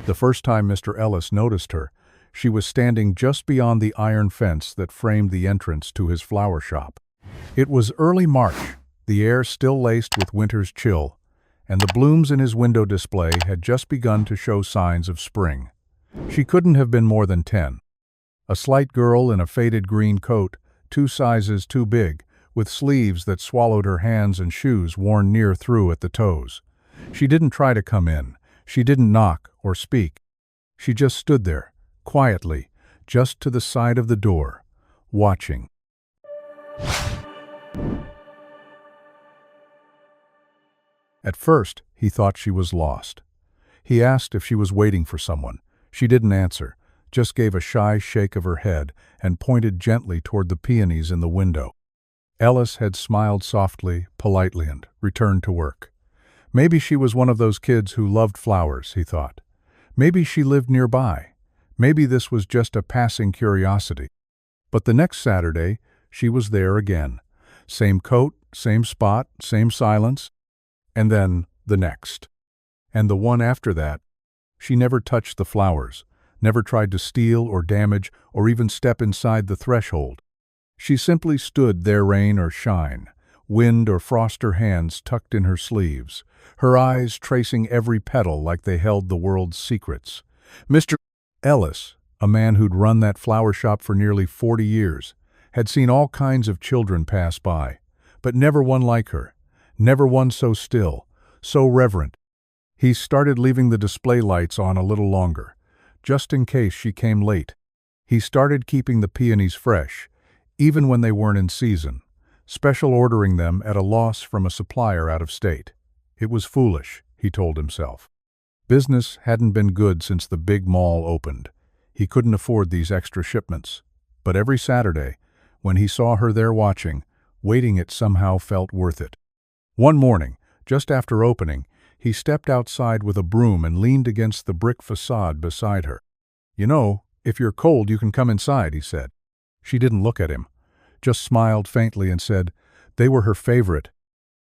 The first time Mr. Ellis noticed her, she was standing just beyond the iron fence that framed the entrance to his flower shop. It was early March, the air still laced with winter's chill, and the blooms in his window display had just begun to show signs of spring. She couldn't have been more than 10. A slight girl in a faded green coat, 2 sizes too big, with sleeves that swallowed her hands and shoes worn near through at the toes. She didn't try to come in. She didn't knock or speak. She just stood there, quietly, just to the side of the door, watching. At first, he thought she was lost. He asked if she was waiting for someone. She didn't answer, just gave a shy shake of her head and pointed gently toward the peonies in the window. Ellis had smiled softly, politely, and returned to work. Maybe she was one of those kids who loved flowers, he thought. Maybe she lived nearby. Maybe this was just a passing curiosity. But the next Saturday, she was there again. Same coat, same spot, same silence. And then the next. And the one after that. She never touched the flowers, never tried to steal or damage or even step inside the threshold. She simply stood there, rain or shine, wind or frost, her hands tucked in her sleeves, her eyes tracing every petal like they held the world's secrets. Mr. Ellis, a man who'd run that flower shop for nearly 40 years, had seen all kinds of children pass by, but never one like her, never one so still, so reverent. He started leaving the display lights on a little longer, just in case she came late. He started keeping the peonies fresh, even when they weren't in season, special ordering them at a loss from a supplier out of state. It was foolish, he told himself. Business hadn't been good since the big mall opened. He couldn't afford these extra shipments. But every Saturday, when he saw her there watching, waiting, it somehow felt worth it. One morning, just after opening, he stepped outside with a broom and leaned against the brick facade beside her. "You know, if you're cold, you can come inside," he said. She didn't look at him, just smiled faintly and said they were her favorite.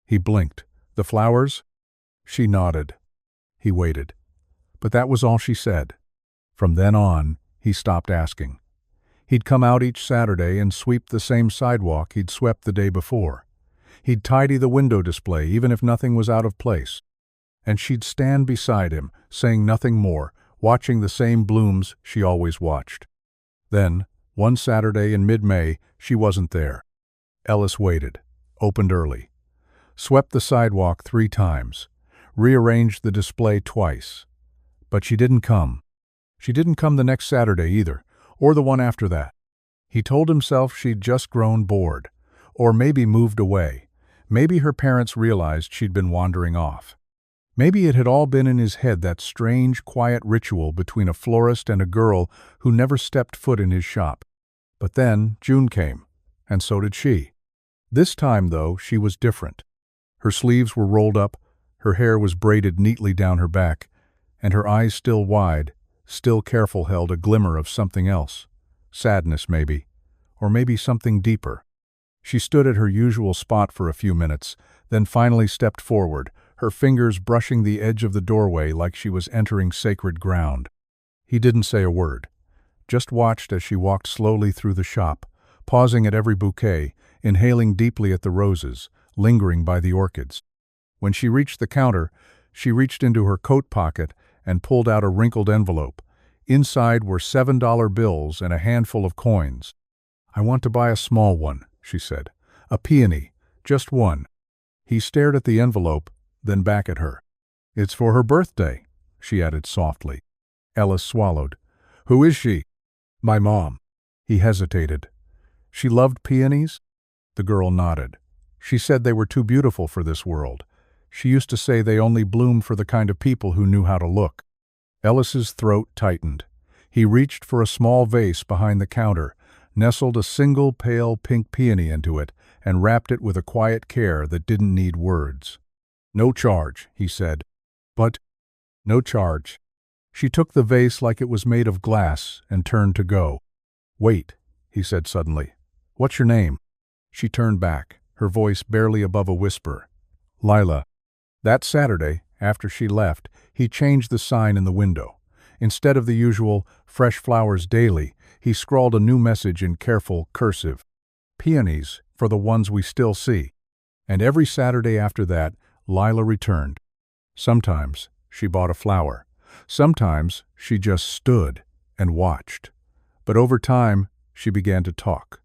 He blinked. "The flowers?" She nodded. He waited. But that was all she said. From then on, he stopped asking. He'd come out each Saturday and sweep the same sidewalk he'd swept the day before. He'd tidy the window display even if nothing was out of place. And she'd stand beside him, saying nothing more, watching the same blooms she always watched. Then, one Saturday in mid-May, she wasn't there. Ellis waited, opened early, swept the sidewalk 3 times, rearranged the display twice. But she didn't come. She didn't come the next Saturday either, or the one after that. He told himself she'd just grown bored, or maybe moved away. Maybe her parents realized she'd been wandering off. Maybe it had all been in his head, that strange, quiet ritual between a florist and a girl who never stepped foot in his shop. But then June came, and so did she. This time, though, she was different. Her sleeves were rolled up, her hair was braided neatly down her back, and her eyes, still wide, still careful, held a glimmer of something else. Sadness, maybe, or maybe something deeper. She stood at her usual spot for a few minutes, then finally stepped forward, her fingers brushing the edge of the doorway like she was entering sacred ground. He didn't say a word, just watched as she walked slowly through the shop, pausing at every bouquet, inhaling deeply at the roses, lingering by the orchids. When she reached the counter, she reached into her coat pocket and pulled out a wrinkled envelope. Inside were $7 bills and a handful of coins. "I want to buy a small one," she said. "A peony, just one." He stared at the envelope, then back at her. "It's for her birthday," she added softly. Ellis swallowed. "Who is she?" "My mom." He hesitated. "She loved peonies?" The girl nodded. "She said they were too beautiful for this world. She used to say they only bloomed for the kind of people who knew how to look." Ellis's throat tightened. He reached for a small vase behind the counter, nestled a single pale pink peony into it, and wrapped it with a quiet care that didn't need words. "No charge," he said. "But—" "No charge." She took the vase like it was made of glass and turned to go. "Wait," he said suddenly. "What's your name?" She turned back, her voice barely above a whisper. "Lila." That Saturday, after she left, he changed the sign in the window. Instead of the usual "fresh flowers daily," he scrawled a new message in careful cursive. "Peonies for the ones we still see." And every Saturday after that, Lila returned. Sometimes she bought a flower. Sometimes she just stood and watched. But over time, she began to talk.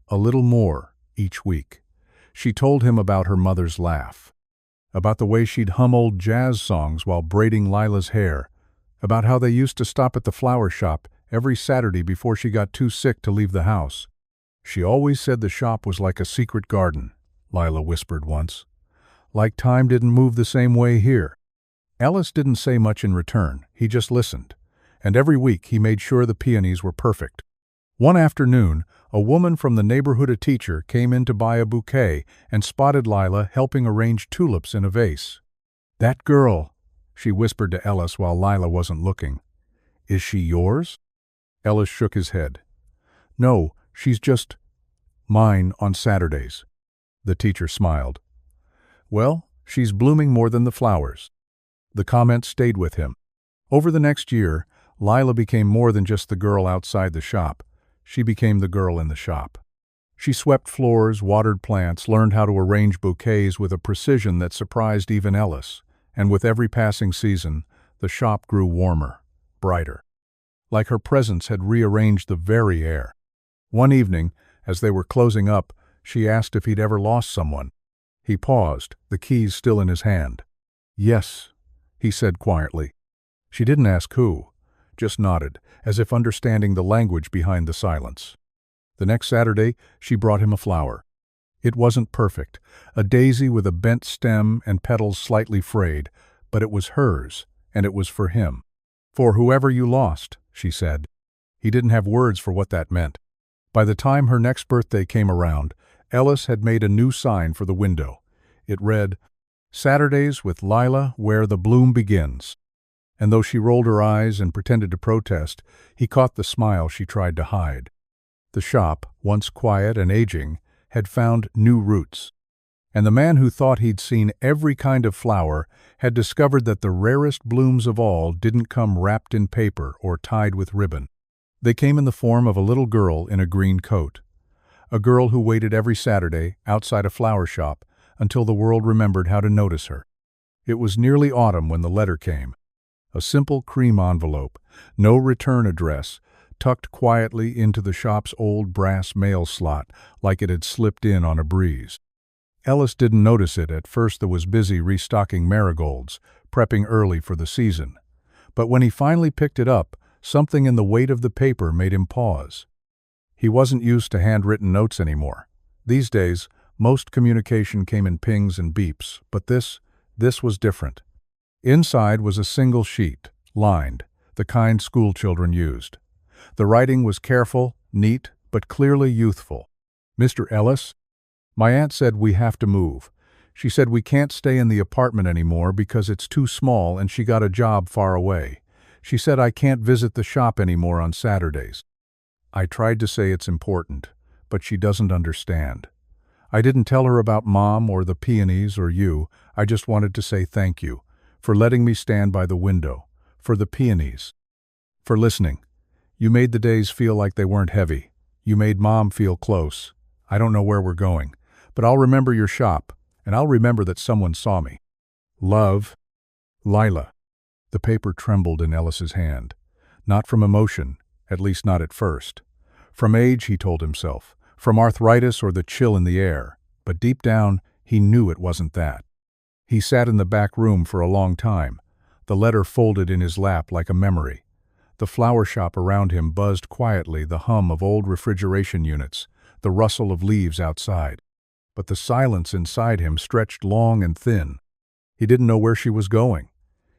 A little more each week. She told him about her mother's laugh, about the way she'd hum old jazz songs while braiding Lila's hair, about how they used to stop at the flower shop every Saturday before she got too sick to leave the house. "She always said the shop was like a secret garden," Lila whispered once. "Like time didn't move the same way here." Ellis didn't say much in return, he just listened. And every week he made sure the peonies were perfect. One afternoon, a woman from the neighborhood, a teacher, came in to buy a bouquet and spotted Lila helping arrange tulips in a vase. "That girl," she whispered to Ellis while Lila wasn't looking. "Is she yours?" Ellis shook his head. "No, she's just mine on Saturdays." The teacher smiled. "Well, she's blooming more than the flowers." The comment stayed with him. Over the next year, Lila became more than just the girl outside the shop. She became the girl in the shop. She swept floors, watered plants, learned how to arrange bouquets with a precision that surprised even Ellis. And with every passing season, the shop grew warmer, brighter. Like her presence had rearranged the very air. One evening, as they were closing up, she asked if he'd ever lost someone. He paused, the keys still in his hand. "Yes," he said quietly. She didn't ask who, just nodded, as if understanding the language behind the silence. The next Saturday, she brought him a flower. It wasn't perfect, a daisy with a bent stem and petals slightly frayed, but it was hers, and it was for him. "For whoever you lost," she said. He didn't have words for what that meant. By the time her next birthday came around, Ellis had made a new sign for the window. It read, "Saturdays with Lila, where the bloom begins." And though she rolled her eyes and pretended to protest, he caught the smile she tried to hide. The shop, once quiet and aging, had found new roots. And the man who thought he'd seen every kind of flower had discovered that the rarest blooms of all didn't come wrapped in paper or tied with ribbon. They came in the form of a little girl in a green coat. A girl who waited every Saturday outside a flower shop until the world remembered how to notice her. It was nearly autumn when the letter came. A simple cream envelope, no return address, tucked quietly into the shop's old brass mail slot like it had slipped in on a breeze. Ellis didn't notice it at first. There was busy restocking marigolds, prepping early for the season. But when he finally picked it up, something in the weight of the paper made him pause. He wasn't used to handwritten notes anymore. These days, most communication came in pings and beeps, but this was different. Inside was a single sheet, lined, the kind schoolchildren used. The writing was careful, neat, but clearly youthful. "Mr. Ellis, my aunt said we have to move. She said we can't stay in the apartment anymore because it's too small and she got a job far away. She said I can't visit the shop anymore on Saturdays." I tried to say it's important, but she doesn't understand. I didn't tell her about Mom or the peonies or you. I just wanted to say thank you for letting me stand by the window, for the peonies, for listening. You made the days feel like they weren't heavy. You made Mom feel close. I don't know where we're going, but I'll remember your shop, and I'll remember that someone saw me. Love, Lila. The paper trembled in Ellis's hand. Not from emotion, at least not at first. From age, he told himself. From arthritis or the chill in the air. But deep down, he knew it wasn't that. He sat in the back room for a long time, the letter folded in his lap like a memory. The flower shop around him buzzed quietly, the hum of old refrigeration units, the rustle of leaves outside. But the silence inside him stretched long and thin. He didn't know where she was going.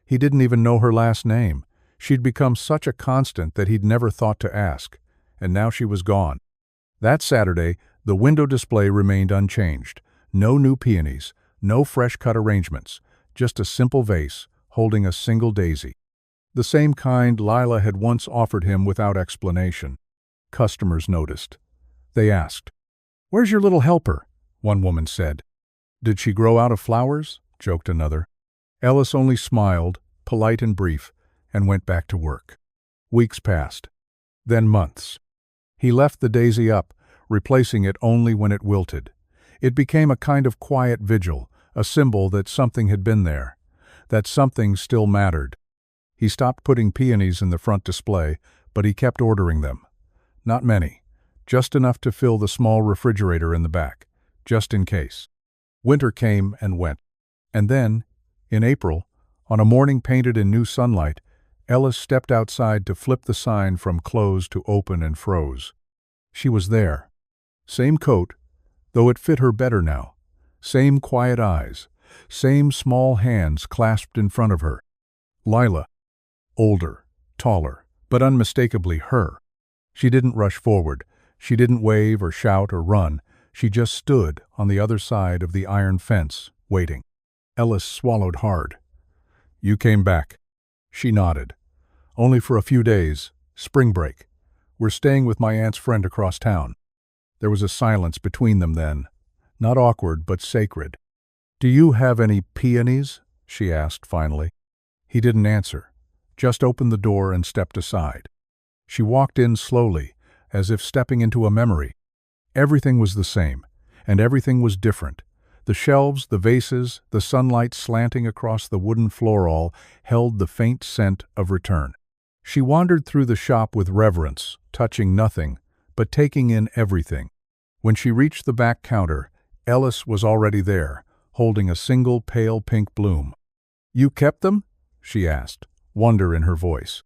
He didn't even know her last name. She'd become such a constant that he'd never thought to ask. And now she was gone. That Saturday, the window display remained unchanged. No new peonies, no fresh-cut arrangements, just a simple vase holding a single daisy. The same kind Lila had once offered him without explanation. Customers noticed. They asked, "Where's your little helper?" one woman said. "Did she grow out of flowers?" joked another. Ellis only smiled, polite and brief, and went back to work. Weeks passed. Then months. He left the daisy up, replacing it only when it wilted. It became a kind of quiet vigil, a symbol that something had been there, that something still mattered. He stopped putting peonies in the front display, but he kept ordering them. Not many, just enough to fill the small refrigerator in the back, just in case. Winter came and went. And then, in April, on a morning painted in new sunlight, Ellis stepped outside to flip the sign from closed to open and froze. She was there. Same coat, though it fit her better now. Same quiet eyes, same small hands clasped in front of her. Lila. Older, taller, but unmistakably her. She didn't rush forward. She didn't wave or shout or run. She just stood on the other side of the iron fence, waiting. Ellis swallowed hard. "You came back." She nodded. "Only for a few days. Spring break. We're staying with my aunt's friend across town." There was a silence between them then. Not awkward, but sacred. "Do you have any peonies?" she asked finally. He didn't answer, just opened the door and stepped aside. She walked in slowly, as if stepping into a memory. Everything was the same, and everything was different. The shelves, the vases, the sunlight slanting across the wooden floor all held the faint scent of return. She wandered through the shop with reverence, touching nothing, but taking in everything. When she reached the back counter, Ellis was already there, holding a single pale pink bloom. "You kept them?" she asked, wonder in her voice.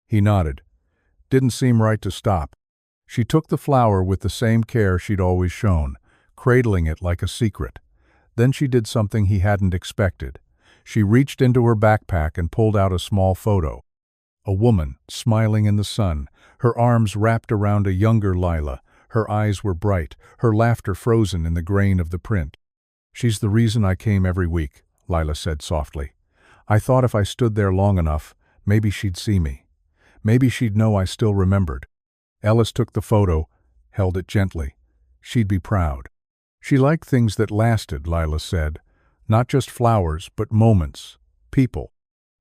He nodded. Didn't seem right to stop. She took the flower with the same care she'd always shown, cradling it like a secret. Then she did something he hadn't expected. She reached into her backpack and pulled out a small photo. A woman, smiling in the sun, her arms wrapped around a younger Lila. Her eyes were bright, her laughter frozen in the grain of the print. "She's the reason I came every week," Lila said softly. "I thought if I stood there long enough, maybe she'd see me. Maybe she'd know I still remembered." Ellis took the photo, held it gently. She'd be proud. She liked things that lasted, Lila said. Not just flowers, but moments, people.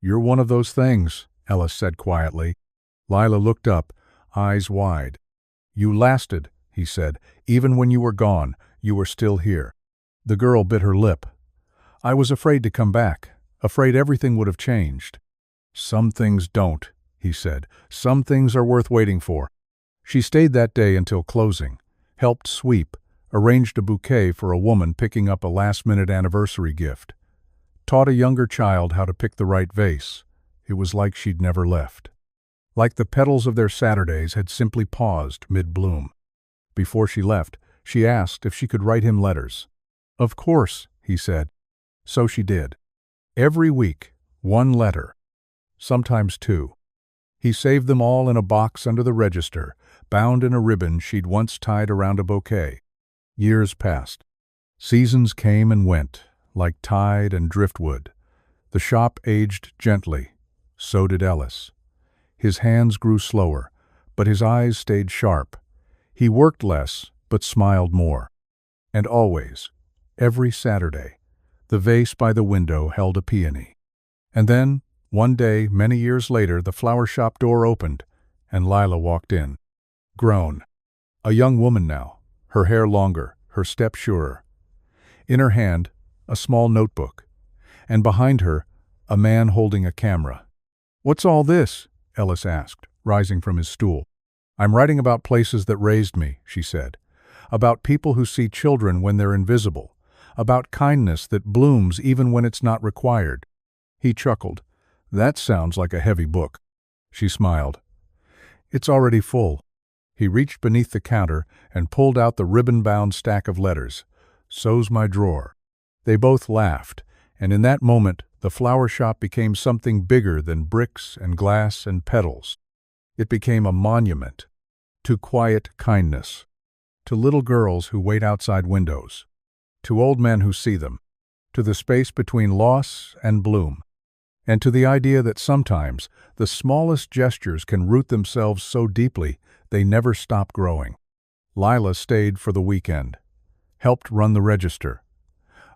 "You're one of those things," Ellis said quietly. Lila looked up, eyes wide. "You lasted," he said. "Even when you were gone, you were still here." The girl bit her lip. "I was afraid to come back, afraid everything would have changed." "Some things don't," he said. "Some things are worth waiting for." She stayed that day until closing, helped sweep, arranged a bouquet for a woman picking up a last-minute anniversary gift, taught a younger child how to pick the right vase. It was like she'd never left. Like the petals of their Saturdays had simply paused mid-bloom. Before she left, she asked if she could write him letters. "Of course," he said. So she did. Every week, one letter. Sometimes two. He saved them all in a box under the register, bound in a ribbon she'd once tied around a bouquet. Years passed. Seasons came and went, like tide and driftwood. The shop aged gently. So did Ellis. His hands grew slower, but his eyes stayed sharp. He worked less, but smiled more. And always, every Saturday, the vase by the window held a peony. And then, one day, many years later, the flower shop door opened, and Lila walked in. Grown. A young woman now, her hair longer, her step surer. In her hand, a small notebook, and behind her, a man holding a camera. "What's all this?" Ellis asked, rising from his stool. "I'm writing about places that raised me," she said. "About people who see children when they're invisible. About kindness that blooms even when it's not required." He chuckled. "That sounds like a heavy book." She smiled. "It's already full." He reached beneath the counter and pulled out the ribbon-bound stack of letters. "So's my drawer." They both laughed, and in that moment the flower shop became something bigger than bricks and glass and petals. It became a monument to quiet kindness, to little girls who wait outside windows, to old men who see them, to the space between loss and bloom, and to the idea that sometimes the smallest gestures can root themselves so deeply they never stop growing. Lila stayed for the weekend, helped run the register,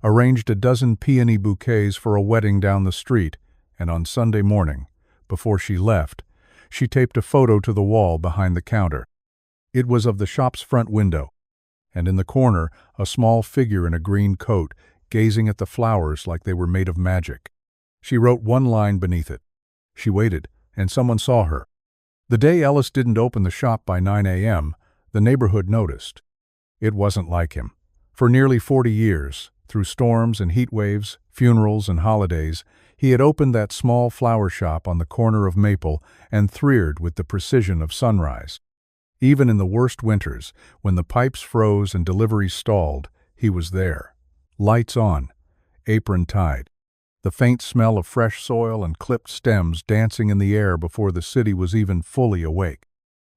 arranged a dozen peony bouquets for a wedding down the street, and on Sunday morning, before she left, She taped a photo to the wall behind the counter. It was of the shop's front window, and in the corner, a small figure in a green coat, gazing at the flowers like they were made of magic. She wrote one line beneath it. She waited, and someone saw her. The day Ellis didn't open the shop by 9 a.m., the neighborhood noticed. It wasn't like him. For nearly 40 years, through storms and heat waves, funerals and holidays, he had opened that small flower shop on the corner of Maple and threered with the precision of sunrise. Even in the worst winters, when the pipes froze and deliveries stalled, he was there. Lights on, apron tied. The faint smell of fresh soil and clipped stems dancing in the air before the city was even fully awake.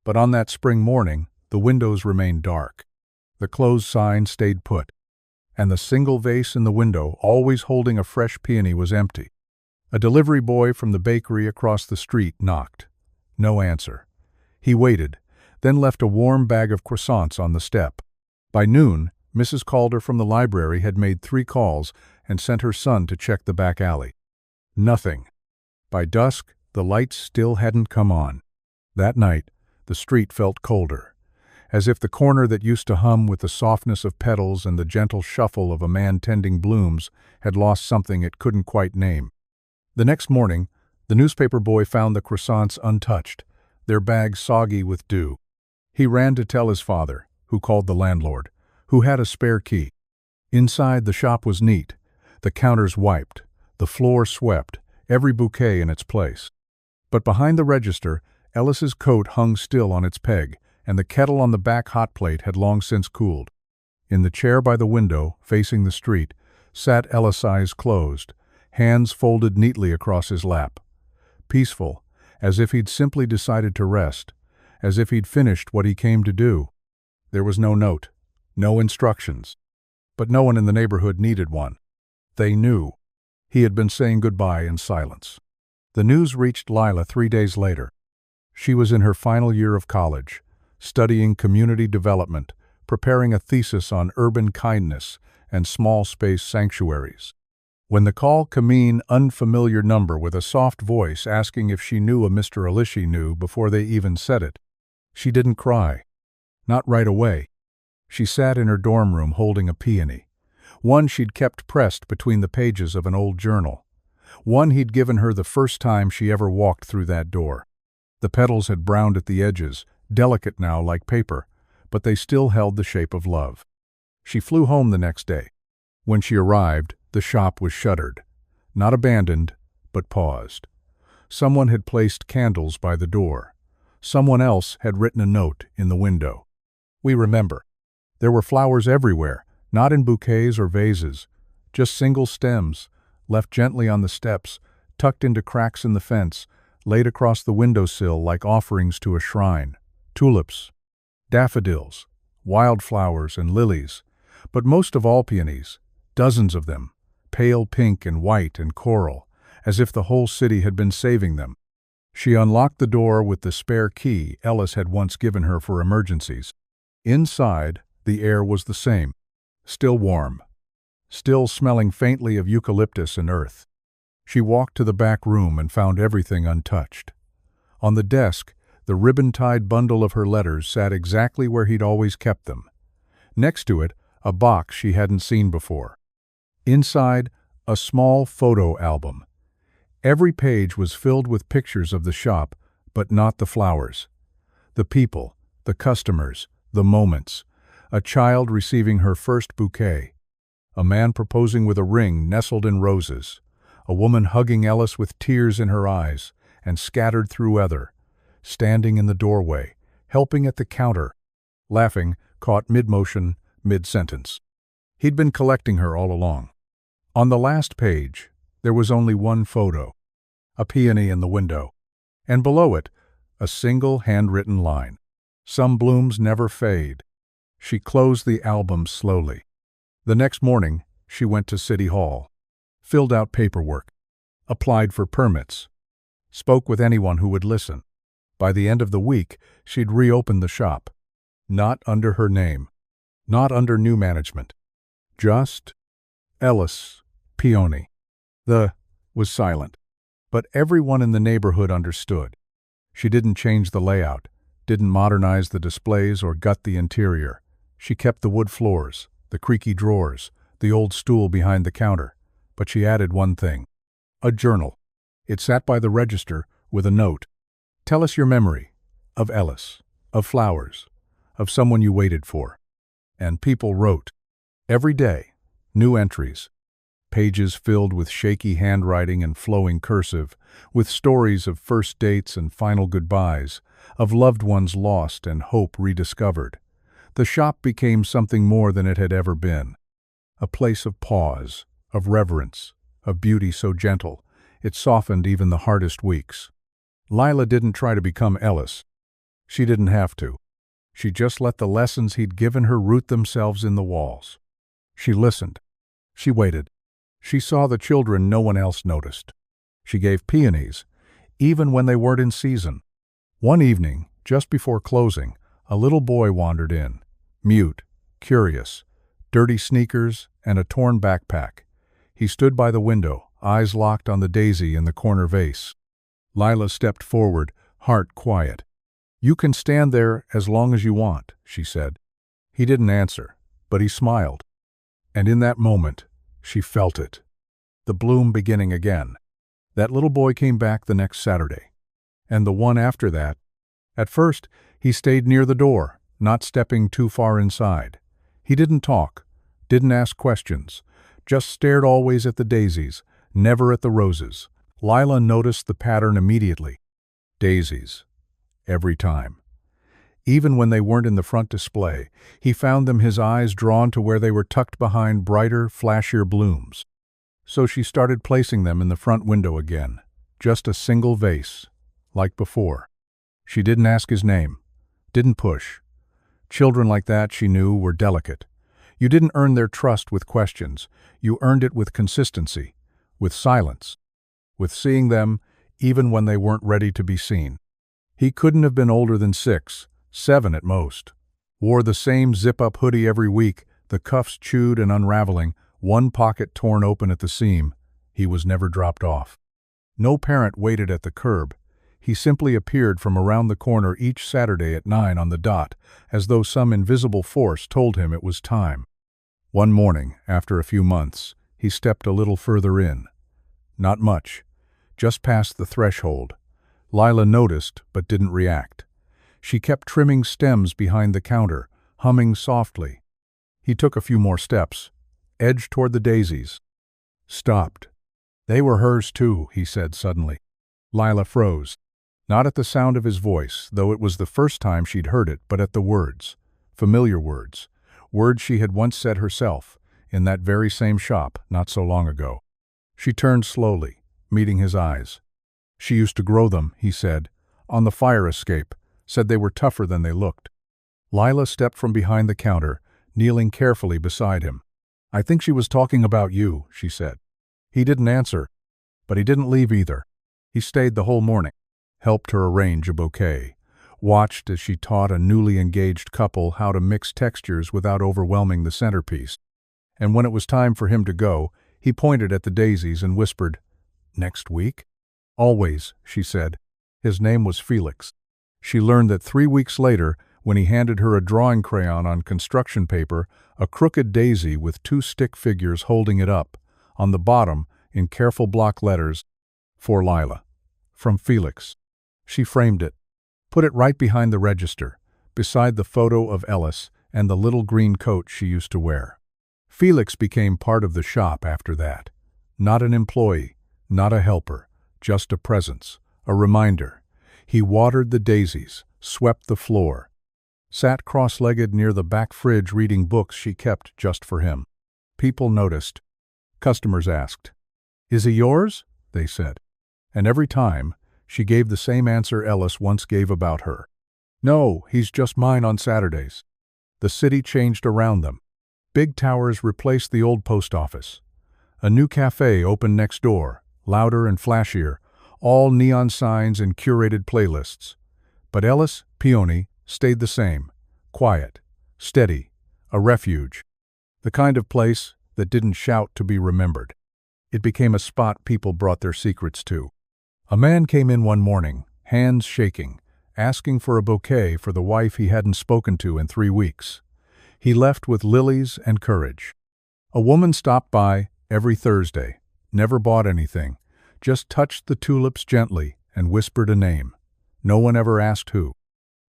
But on that spring morning, the windows remained dark. The closed sign stayed put, and the single vase in the window, always holding a fresh peony, was empty. A delivery boy from the bakery across the street knocked. No answer. He waited, then left a warm bag of croissants on the step. By noon, Mrs. Calder from the library had made 3 calls and sent her son to check the back alley. Nothing. By dusk, the lights still hadn't come on. That night, the street felt colder, as if the corner that used to hum with the softness of petals and the gentle shuffle of a man tending blooms had lost something it couldn't quite name. The next morning, the newspaper boy found the croissants untouched, their bags soggy with dew. He ran to tell his father, who called the landlord, who had a spare key. Inside, the shop was neat, the counters wiped, the floor swept, every bouquet in its place. But behind the register, Ellis's coat hung still on its peg, and the kettle on the back hot plate had long since cooled. In the chair by the window, facing the street, sat Ellis, eyes closed, hands folded neatly across his lap. Peaceful, as if he'd simply decided to rest, as if he'd finished what he came to do. There was no note, no instructions. But no one in the neighborhood needed one. They knew. He had been saying goodbye in silence. The news reached Lila 3 days later. She was in her final year of college, studying community development, preparing a thesis on urban kindness and small space sanctuaries. When the call came in, unfamiliar number with a soft voice asking if she knew a Mr. Ellis she knew before they even said it. She didn't cry. Not right away. She sat in her dorm room holding a peony, one she'd kept pressed between the pages of an old journal, one he'd given her the first time she ever walked through that door. The petals had browned at the edges, delicate now like paper, but they still held the shape of love. She flew home the next day. When she arrived, the shop was shuttered. Not abandoned, but paused. Someone had placed candles by the door. Someone else had written a note in the window. We remember. There were flowers everywhere, not in bouquets or vases, just single stems, left gently on the steps, tucked into cracks in the fence, laid across the windowsill like offerings to a shrine. Tulips, daffodils, wildflowers and lilies, but most of all peonies, dozens of them, pale pink and white and coral, as if the whole city had been saving them. She unlocked the door with the spare key Ellis had once given her for emergencies. Inside, the air was the same, still warm, still smelling faintly of eucalyptus and earth. She walked to the back room and found everything untouched. On the desk, the ribbon-tied bundle of her letters sat exactly where he'd always kept them. Next to it, a box she hadn't seen before. Inside, a small photo album. Every page was filled with pictures of the shop, but not the flowers. The people, the customers, the moments. A child receiving her first bouquet. A man proposing with a ring nestled in roses. A woman hugging Ellis with tears in her eyes, and scattered through other. Standing in the doorway, helping at the counter. Laughing, caught mid-motion, mid-sentence. He'd been collecting her all along. On the last page, there was only one photo. A peony in the window. And below it, a single handwritten line. Some blooms never fade. She closed the album slowly. The next morning, she went to City Hall, filled out paperwork, applied for permits, spoke with anyone who would listen. By the end of the week, she'd reopened the shop. Not under her name, not under new management. Just Ellis Peony. The was silent, but everyone in the neighborhood understood. She didn't change the layout, didn't modernize the displays or gut the interior. She kept the wood floors, the creaky drawers, the old stool behind the counter, but she added one thing: a journal. It sat by the register with a note. Tell us your memory of Ellis, of flowers, of someone you waited for. And people wrote. Every day, new entries. Pages filled with shaky handwriting and flowing cursive, with stories of first dates and final goodbyes, of loved ones lost and hope rediscovered. The shop became something more than it had ever been. A place of pause, of reverence, of beauty so gentle, it softened even the hardest weeks. Lila didn't try to become Ellis. She didn't have to. She just let the lessons he'd given her root themselves in the walls. She listened. She waited. She saw the children no one else noticed. She gave peonies, even when they weren't in season. One evening, just before closing, a little boy wandered in, mute, curious, dirty sneakers and a torn backpack. He stood by the window, eyes locked on the daisy in the corner vase. Lila stepped forward, heart quiet. "You can stand there as long as you want," she said. He didn't answer, but he smiled. And in that moment, she felt it. The bloom beginning again. That little boy came back the next Saturday. And the one after that. At first, he stayed near the door, not stepping too far inside. He didn't talk, didn't ask questions, just stared always at the daisies, never at the roses. Lila noticed the pattern immediately. Daisies. Every time. Even when they weren't in the front display, he found them, his eyes drawn to where they were tucked behind brighter, flashier blooms. So she started placing them in the front window again, just a single vase, like before. She didn't ask his name, didn't push. Children like that, she knew, were delicate. You didn't earn their trust with questions, you earned it with consistency, with silence, with seeing them even when they weren't ready to be seen. He couldn't have been older than 6, 7 at most. Wore the same zip-up hoodie every week, the cuffs chewed and unraveling, one pocket torn open at the seam. He was never dropped off. No parent waited at the curb. He simply appeared from around the corner each Saturday at 9 on the dot, as though some invisible force told him it was time. One morning, after a few months, he stepped a little further in. Not much, just past the threshold. Lila noticed, but didn't react. She kept trimming stems behind the counter, humming softly. He took a few more steps, edged toward the daisies. Stopped. They were hers too, he said suddenly. Lila froze. Not at the sound of his voice, though it was the first time she'd heard it, but at the words. Familiar words. Words she had once said herself, in that very same shop not so long ago. She turned slowly, meeting his eyes. She used to grow them, he said, on the fire escape, said they were tougher than they looked. Lila stepped from behind the counter, kneeling carefully beside him. "I think she was talking about you," she said. He didn't answer, but he didn't leave either. He stayed the whole morning, helped her arrange a bouquet, watched as she taught a newly engaged couple how to mix textures without overwhelming the centerpiece. And when it was time for him to go, he pointed at the daisies and whispered, "Next week?" "Always," she said. His name was Felix. She learned that 3 weeks later, when he handed her a drawing crayon on construction paper, a crooked daisy with 2 stick figures holding it up, on the bottom, in careful block letters, "For Lila." From Felix. She framed it, put it right behind the register, beside the photo of Ellis and the little green coat she used to wear. Felix became part of the shop after that. Not an employee, not a helper, just a presence, a reminder. He watered the daisies, swept the floor, sat cross-legged near the back fridge reading books she kept just for him. People noticed. Customers asked, "Is he yours?" they said. And every time, she gave the same answer Ellis once gave about her. "No, he's just mine on Saturdays." The city changed around them. Big towers replaced the old post office. A new cafe opened next door, louder and flashier, all neon signs and curated playlists. But Ellis Peony stayed the same, quiet, steady, a refuge. The kind of place that didn't shout to be remembered. It became a spot people brought their secrets to. A man came in one morning, hands shaking, asking for a bouquet for the wife he hadn't spoken to in 3 weeks. He left with lilies and courage. A woman stopped by every Thursday, never bought anything, just touched the tulips gently and whispered a name. No one ever asked who.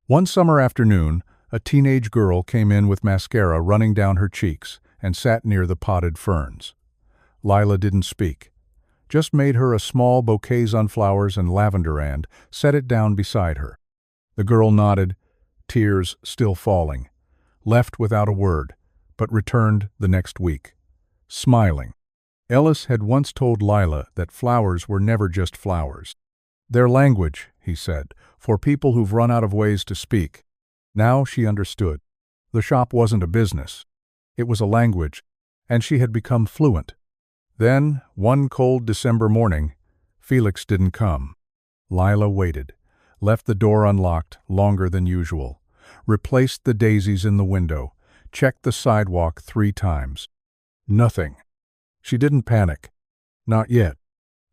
One summer afternoon, a teenage girl came in with mascara running down her cheeks and sat near the potted ferns. Lila didn't speak, just made her a small bouquet sunflowers and lavender and set it down beside her. The girl nodded, tears still falling, left without a word, but returned the next week, smiling. Ellis had once told Lila that flowers were never just flowers. They're language, he said, for people who've run out of ways to speak. Now she understood. The shop wasn't a business. It was a language, and she had become fluent. Then, one cold December morning, Felix didn't come. Lila waited, left the door unlocked longer than usual, replaced the daisies in the window, checked the sidewalk 3 times. Nothing. She didn't panic. Not yet.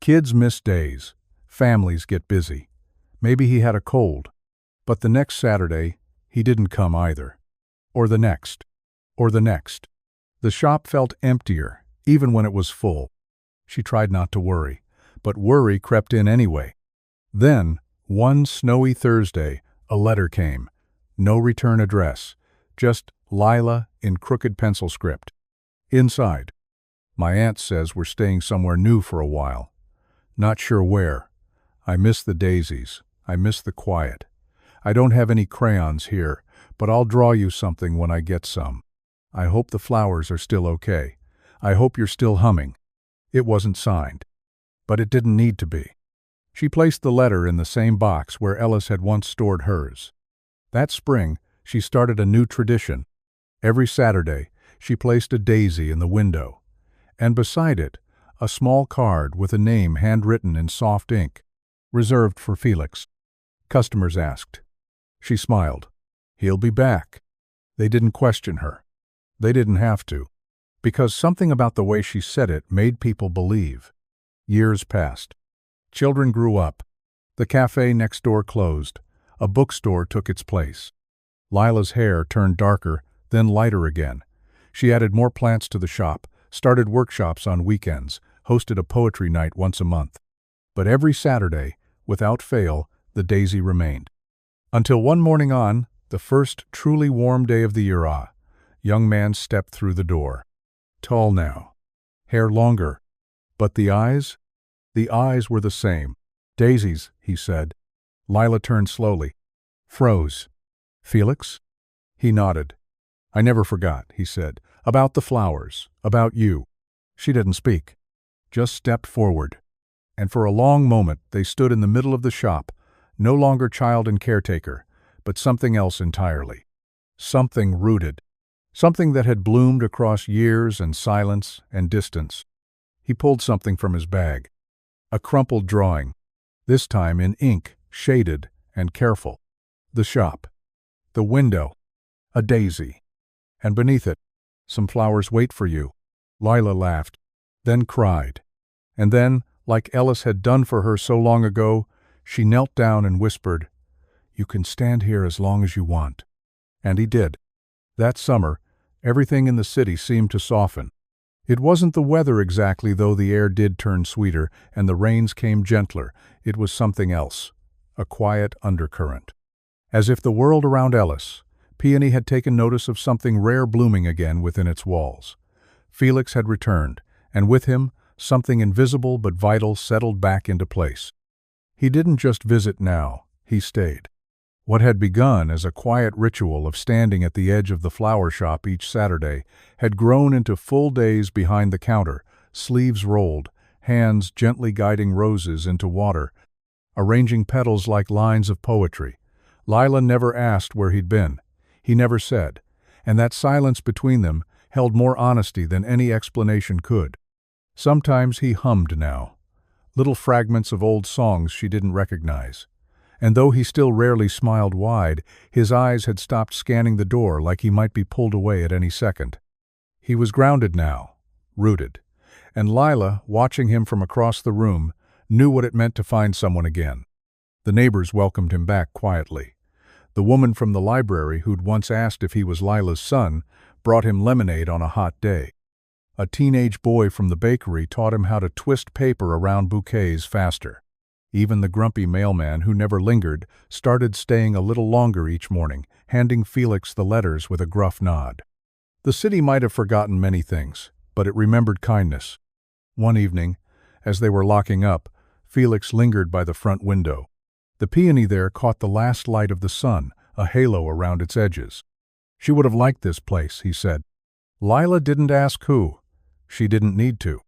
Kids miss days. Families get busy. Maybe he had a cold. But the next Saturday, he didn't come either. Or the next. Or the next. The shop felt emptier, even when it was full. She tried not to worry, but worry crept in anyway. Then, one snowy Thursday, a letter came. No return address, just Lila in crooked pencil script. Inside, my aunt says we're staying somewhere new for a while. Not sure where. I miss the daisies. I miss the quiet. I don't have any crayons here, but I'll draw you something when I get some. I hope the flowers are still okay. I hope you're still humming. It wasn't signed, but it didn't need to be. She placed the letter in the same box where Ellis had once stored hers. That spring, she started a new tradition. Every Saturday, she placed a daisy in the window, and beside it, a small card with a name handwritten in soft ink, reserved for Felix. Customers asked. She smiled. He'll be back. They didn't question her. They didn't have to, because something about the way she said it made people believe. Years passed. Children grew up. The cafe next door closed. A bookstore took its place. Lila's hair turned darker, then lighter again. She added more plants to the shop, started workshops on weekends, hosted a poetry night once a month. But every Saturday, without fail, the daisy remained. Until one morning the first truly warm day of the year, young man stepped through the door. Tall now, hair longer, but the eyes were the same. Daisies, he said. Lila turned slowly, froze. Felix? He nodded. I never forgot, he said, about the flowers, about you. She didn't speak, just stepped forward. And for a long moment they stood in the middle of the shop, no longer child and caretaker, but something else entirely. Something rooted. Something that had bloomed across years and silence and distance. He pulled something from his bag. A crumpled drawing, this time in ink, shaded and careful. The shop. The window. A daisy. And beneath it, some flowers wait for you. Lila laughed, then cried. And then, like Ellis had done for her so long ago, she knelt down and whispered, You can stand here as long as you want. And he did. That summer, everything in the city seemed to soften. It wasn't the weather exactly, though the air did turn sweeter and the rains came gentler. It was something else, a quiet undercurrent. As if the world around Ellis Peony had taken notice of something rare blooming again within its walls. Felix had returned, and with him, something invisible but vital settled back into place. He didn't just visit now, he stayed. What had begun as a quiet ritual of standing at the edge of the flower shop each Saturday had grown into full days behind the counter, sleeves rolled, hands gently guiding roses into water, arranging petals like lines of poetry. Lila never asked where he'd been. He never said, and that silence between them held more honesty than any explanation could. Sometimes he hummed now, little fragments of old songs she didn't recognize. And though he still rarely smiled wide, his eyes had stopped scanning the door like he might be pulled away at any second. He was grounded now, rooted, and Lila, watching him from across the room, knew what it meant to find someone again. The neighbors welcomed him back quietly. The woman from the library who'd once asked if he was Lila's son brought him lemonade on a hot day. A teenage boy from the bakery taught him how to twist paper around bouquets faster. Even the grumpy mailman who never lingered started staying a little longer each morning, handing Felix the letters with a gruff nod. The city might have forgotten many things, but it remembered kindness. One evening, as they were locking up, Felix lingered by the front window. The peony there caught the last light of the sun, a halo around its edges. She would have liked this place, he said. Lila didn't ask who. She didn't need to.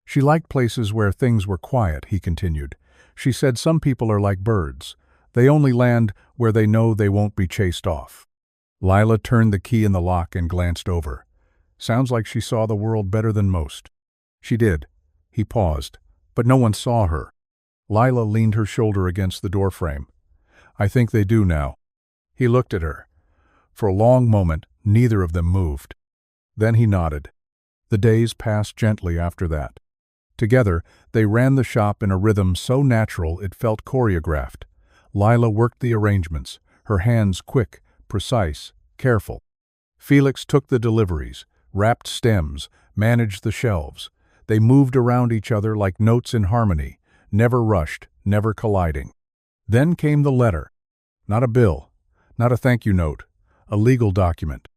She liked places where things were quiet, he continued. She said some people are like birds. They only land where they know they won't be chased off. Lila turned the key in the lock and glanced over. Sounds like she saw the world better than most. She did. He paused, but no one saw her. Lila leaned her shoulder against the doorframe. I think they do now. He looked at her. For a long moment, neither of them moved. Then he nodded. The days passed gently after that. Together, they ran the shop in a rhythm so natural it felt choreographed. Lila worked the arrangements, her hands quick, precise, careful. Felix took the deliveries, wrapped stems, managed the shelves. They moved around each other like notes in harmony, never rushed, never colliding. Then came the letter. Not a bill, not a thank you note, a legal document.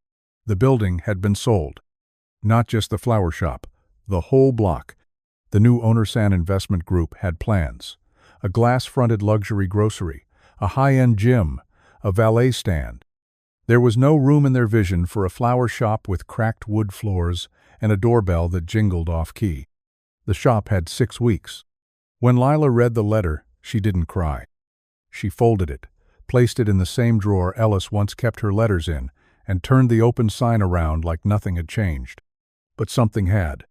The building had been sold. Not just the flower shop, the whole block. The new Ownersan Investment Group had plans. A glass-fronted luxury grocery, a high-end gym, a valet stand. There was no room in their vision for a flower shop with cracked wood floors and a doorbell that jingled off-key. The shop had 6 weeks. When Lila read the letter, she didn't cry. She folded it, placed it in the same drawer Ellis once kept her letters in, and turned the open sign around like nothing had changed. But something had.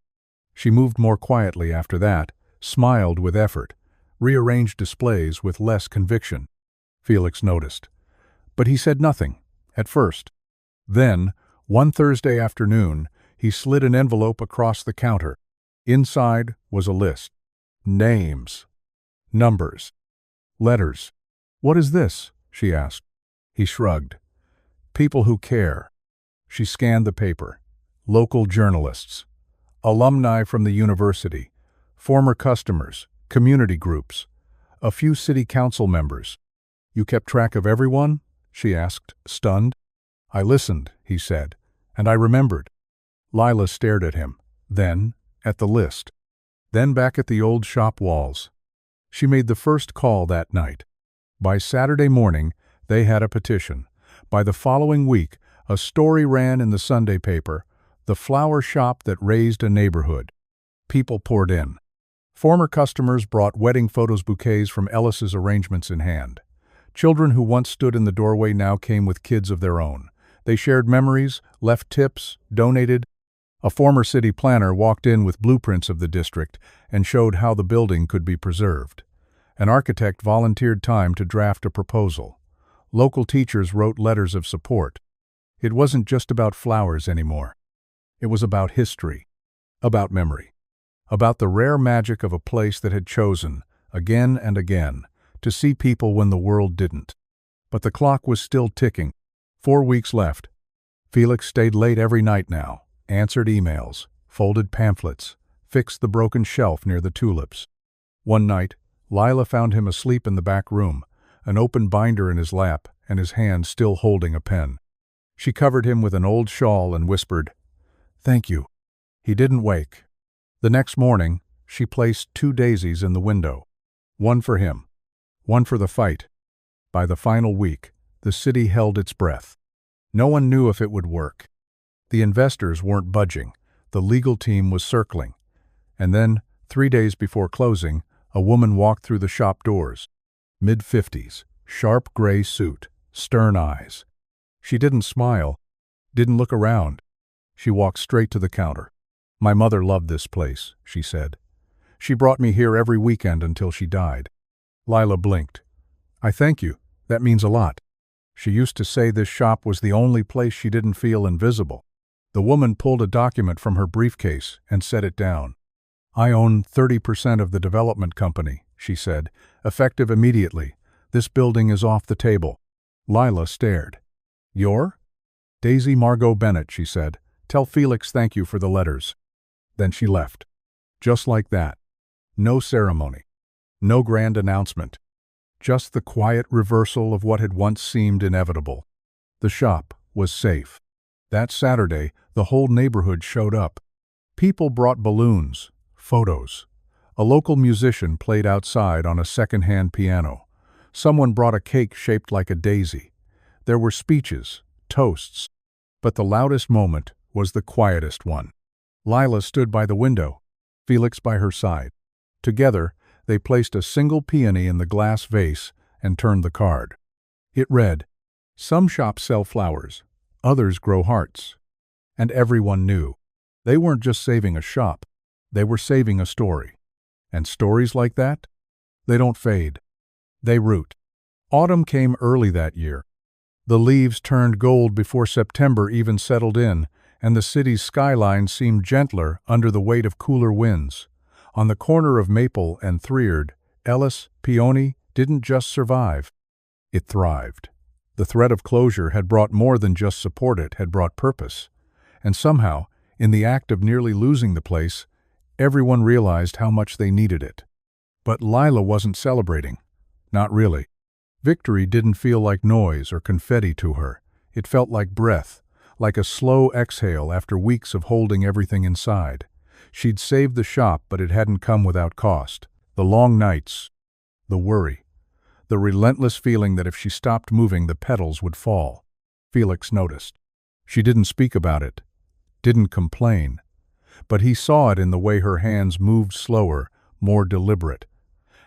She moved more quietly after that, smiled with effort, rearranged displays with less conviction. Felix noticed. But he said nothing, at first. Then, one Thursday afternoon, he slid an envelope across the counter. Inside was a list. Names. Numbers. Letters. What is this? She asked. He shrugged. People who care. She scanned the paper. Local journalists. Alumni from the university. Former customers. Community groups. A few city council members. You kept track of everyone? She asked, stunned. I listened, he said, and I remembered. Lila stared at him, then at the list, then back at the old shop walls. She made the first call that night. By Saturday morning, they had a petition. By the following week, a story ran in the Sunday paper, The Flower Shop That Raised a Neighborhood. People poured in. Former customers brought wedding photos bouquets from Ellis's arrangements in hand. Children who once stood in the doorway now came with kids of their own. They shared memories, left tips, donated. A former city planner walked in with blueprints of the district and showed how the building could be preserved. An architect volunteered time to draft a proposal. Local teachers wrote letters of support. It wasn't just about flowers anymore. It was about history, about memory, about the rare magic of a place that had chosen, again and again, to see people when the world didn't. But the clock was still ticking. 4 weeks left. Felix stayed late every night now, answered emails, folded pamphlets, fixed the broken shelf near the tulips. One night, Lila found him asleep in the back room, an open binder in his lap and his hand still holding a pen. She covered him with an old shawl and whispered, "Thank you." He didn't wake. The next morning, she placed 2 daisies in the window. One for him, one for the fight. By the final week, the city held its breath. No one knew if it would work. The investors weren't budging. The legal team was circling. And then, 3 days before closing, a woman walked through the shop doors. Mid-50s, sharp gray suit, stern eyes. She didn't smile, didn't look around. She walked straight to the counter. "My mother loved this place," she said. "She brought me here every weekend until she died." Lila blinked. "I thank you. That means a lot." She used to say this shop was the only place she didn't feel invisible. The woman pulled a document from her briefcase and set it down. "I own 30% of the development company," she said, "effective immediately. This building is off the table." Lila stared. "You're?" "Daisy Margot Bennett," she said. "Tell Felix thank you for the letters." Then she left. Just like that. No ceremony. No grand announcement. Just the quiet reversal of what had once seemed inevitable. The shop was safe. That Saturday, the whole neighborhood showed up. People brought balloons, photos. A local musician played outside on a second-hand piano. Someone brought a cake shaped like a daisy. There were speeches, toasts. But the loudest moment was the quietest one. Lila stood by the window, Felix by her side. Together, they placed a single peony in the glass vase and turned the card. It read, "Some shops sell flowers, others grow hearts." And everyone knew. They weren't just saving a shop, they were saving a story. And stories like that? They don't fade. They root. Autumn came early that year. The leaves turned gold before September even settled in, and the city's skyline seemed gentler under the weight of cooler winds. On the corner of Maple and Threerd, Ellis Peony didn't just survive. It thrived. The threat of closure had brought more than just support, it had brought purpose. And somehow, in the act of nearly losing the place, everyone realized how much they needed it. But Lila wasn't celebrating. Not really. Victory didn't feel like noise or confetti to her. It felt like breath, like a slow exhale after weeks of holding everything inside. She'd saved the shop, but it hadn't come without cost. The long nights, the worry, the relentless feeling that if she stopped moving, the petals would fall. Felix noticed. She didn't speak about it, didn't complain, but he saw it in the way her hands moved slower, more deliberate.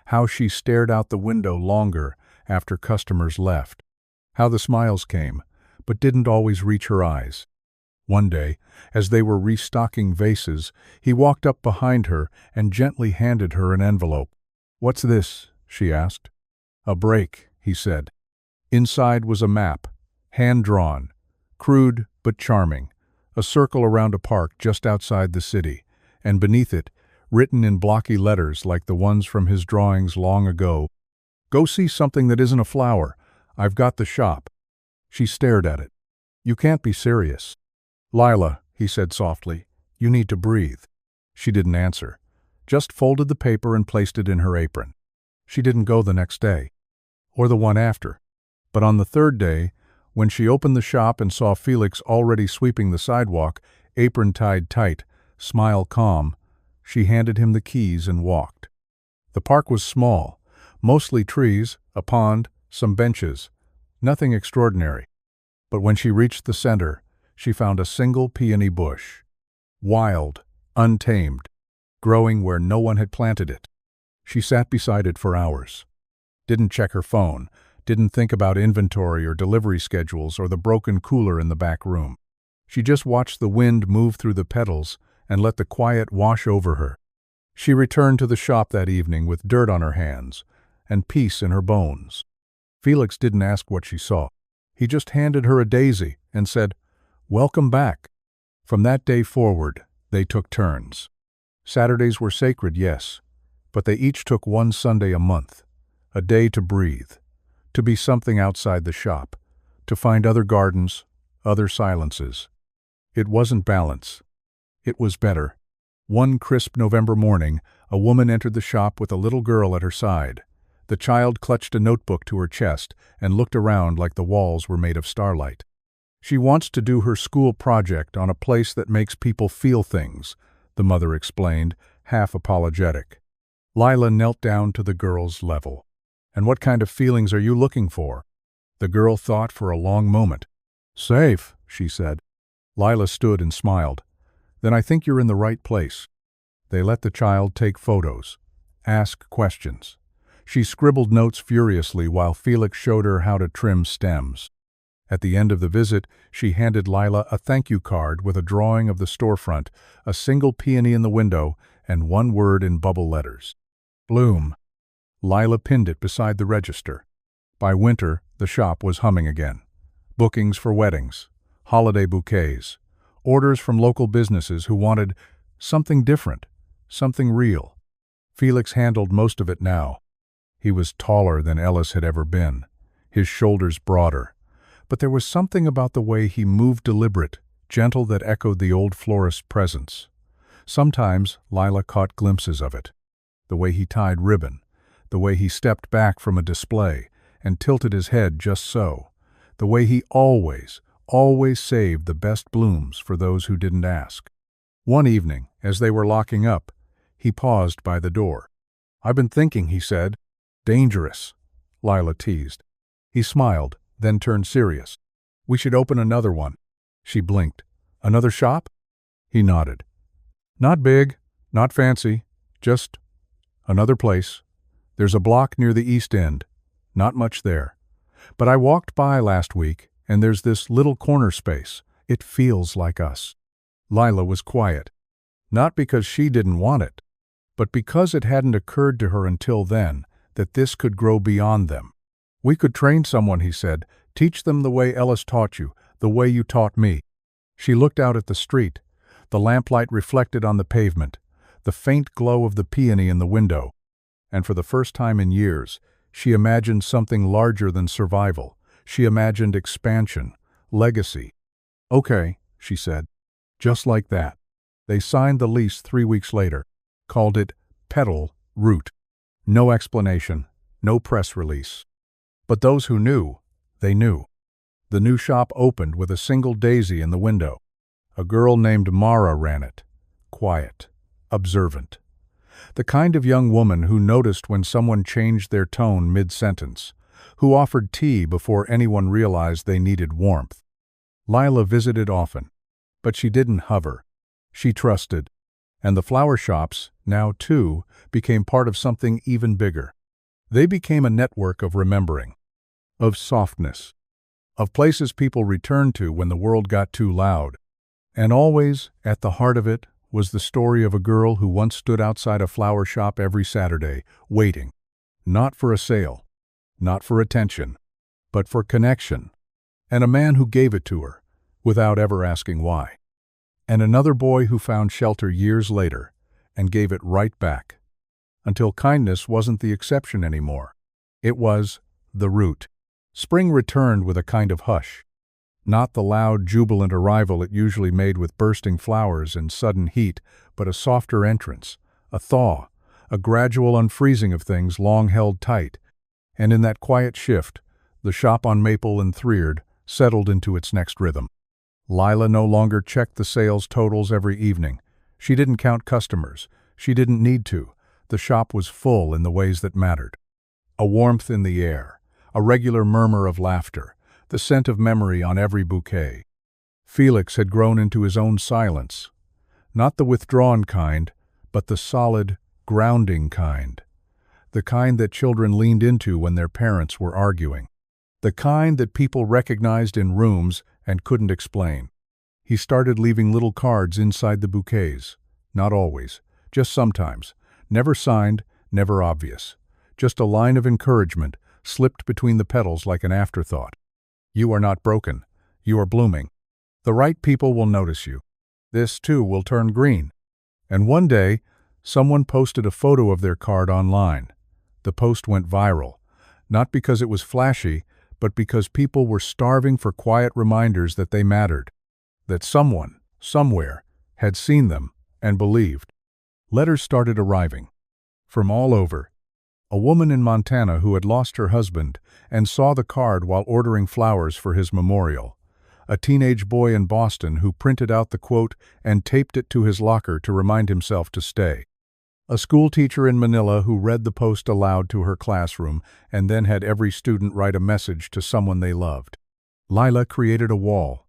How she stared out the window longer after customers left. How the smiles came, but didn't always reach her eyes. One day, as they were restocking vases, he walked up behind her and gently handed her an envelope. "What's this?" she asked. "A break," he said. Inside was a map, hand-drawn, crude but charming, a circle around a park just outside the city, and beneath it, written in blocky letters like the ones from his drawings long ago, "Go see something that isn't a flower. I've got the shop." She stared at it. "You can't be serious." "Lila," he said softly, "you need to breathe." She didn't answer, just folded the paper and placed it in her apron. She didn't go the next day, or the one after. But on the third day, when she opened the shop and saw Felix already sweeping the sidewalk, apron tied tight, smile calm, she handed him the keys and walked. The park was small, mostly trees, a pond, some benches, nothing extraordinary. But when she reached the center, she found a single peony bush. Wild, untamed, growing where no one had planted it. She sat beside it for hours. Didn't check her phone, didn't think about inventory or delivery schedules or the broken cooler in the back room. She just watched the wind move through the petals and let the quiet wash over her. She returned to the shop that evening with dirt on her hands and peace in her bones. Felix didn't ask what she saw. He just handed her a daisy and said, "Welcome back." From that day forward, they took turns. Saturdays were sacred, yes, but they each took one Sunday a month, a day to breathe, to be something outside the shop, to find other gardens, other silences. It wasn't balance. It was better. One crisp November morning, a woman entered the shop with a little girl at her side. The child clutched a notebook to her chest and looked around like the walls were made of starlight. "She wants to do her school project on a place that makes people feel things," the mother explained, half apologetic. Lila knelt down to the girl's level. "And what kind of feelings are you looking for?" The girl thought for a long moment. "Safe," she said. Lila stood and smiled. "Then I think you're in the right place." They let the child take photos, ask questions. She scribbled notes furiously while Felix showed her how to trim stems. At the end of the visit, she handed Lila a thank you card with a drawing of the storefront, a single peony in the window, and one word in bubble letters. "Bloom." Lila pinned it beside the register. By winter, the shop was humming again. Bookings for weddings, holiday bouquets, orders from local businesses who wanted something different, something real. Felix handled most of it now. He was taller than Ellis had ever been, his shoulders broader. But there was something about the way he moved, deliberate, gentle, that echoed the old florist's presence. Sometimes Lila caught glimpses of it. The way he tied ribbon, the way he stepped back from a display and tilted his head just so, the way he always saved the best blooms for those who didn't ask. One evening, as they were locking up, he paused by the door. "I've been thinking," he said. "Dangerous," Lila teased. He smiled, then turned serious. "We should open another one." She blinked. "Another shop?" He nodded. "Not big, not fancy, just another place. There's a block near the East End. Not much there. But I walked by last week, and there's this little corner space. It feels like us." Lila was quiet. Not because she didn't want it, but because it hadn't occurred to her until then that this could grow beyond them. "We could train someone," he said. "Teach them the way Ellis taught you, the way you taught me." She looked out at the street. The lamplight reflected on the pavement, the faint glow of the peony in the window. And for the first time in years, she imagined something larger than survival. She imagined expansion, legacy. "Okay," she said. Just like that. They signed the lease 3 weeks later, called it Petal Root. No explanation, no press release. But those who knew, they knew. The new shop opened with a single daisy in the window. A girl named Mara ran it. Quiet, observant. The kind of young woman who noticed when someone changed their tone mid-sentence, who offered tea before anyone realized they needed warmth. Lila visited often, but she didn't hover. She trusted. And the flower shops, now too, became part of something even bigger. They became a network of remembering, of softness, of places people returned to when the world got too loud. And always, at the heart of it, was the story of a girl who once stood outside a flower shop every Saturday, waiting. Not for a sale, not for attention, but for connection. And a man who gave it to her, without ever asking why. And another boy who found shelter years later, and gave it right back. Until kindness wasn't the exception anymore. It was the root. Spring returned with a kind of hush. Not the loud, jubilant arrival it usually made with bursting flowers and sudden heat, but a softer entrance, a thaw, a gradual unfreezing of things long held tight. And in that quiet shift, the shop on Maple and Threerd settled into its next rhythm. Lila no longer checked the sales totals every evening. She didn't count customers. She didn't need to. The shop was full in the ways that mattered. A warmth in the air, a regular murmur of laughter, the scent of memory on every bouquet. Felix had grown into his own silence. Not the withdrawn kind, but the solid, grounding kind. The kind that children leaned into when their parents were arguing. The kind that people recognized in rooms and couldn't explain. He started leaving little cards inside the bouquets. Not always, just sometimes. Never signed, never obvious. Just a line of encouragement slipped between the petals like an afterthought. "You are not broken. You are blooming. The right people will notice you. This, too, will turn green." And one day, someone posted a photo of their card online. The post went viral, not because it was flashy, but because people were starving for quiet reminders that they mattered, that someone, somewhere, had seen them and believed. Letters started arriving. From all over. A woman in Montana who had lost her husband and saw the card while ordering flowers for his memorial. A teenage boy in Boston who printed out the quote and taped it to his locker to remind himself to stay. A schoolteacher in Manila who read the post aloud to her classroom and then had every student write a message to someone they loved. Lila created a wall.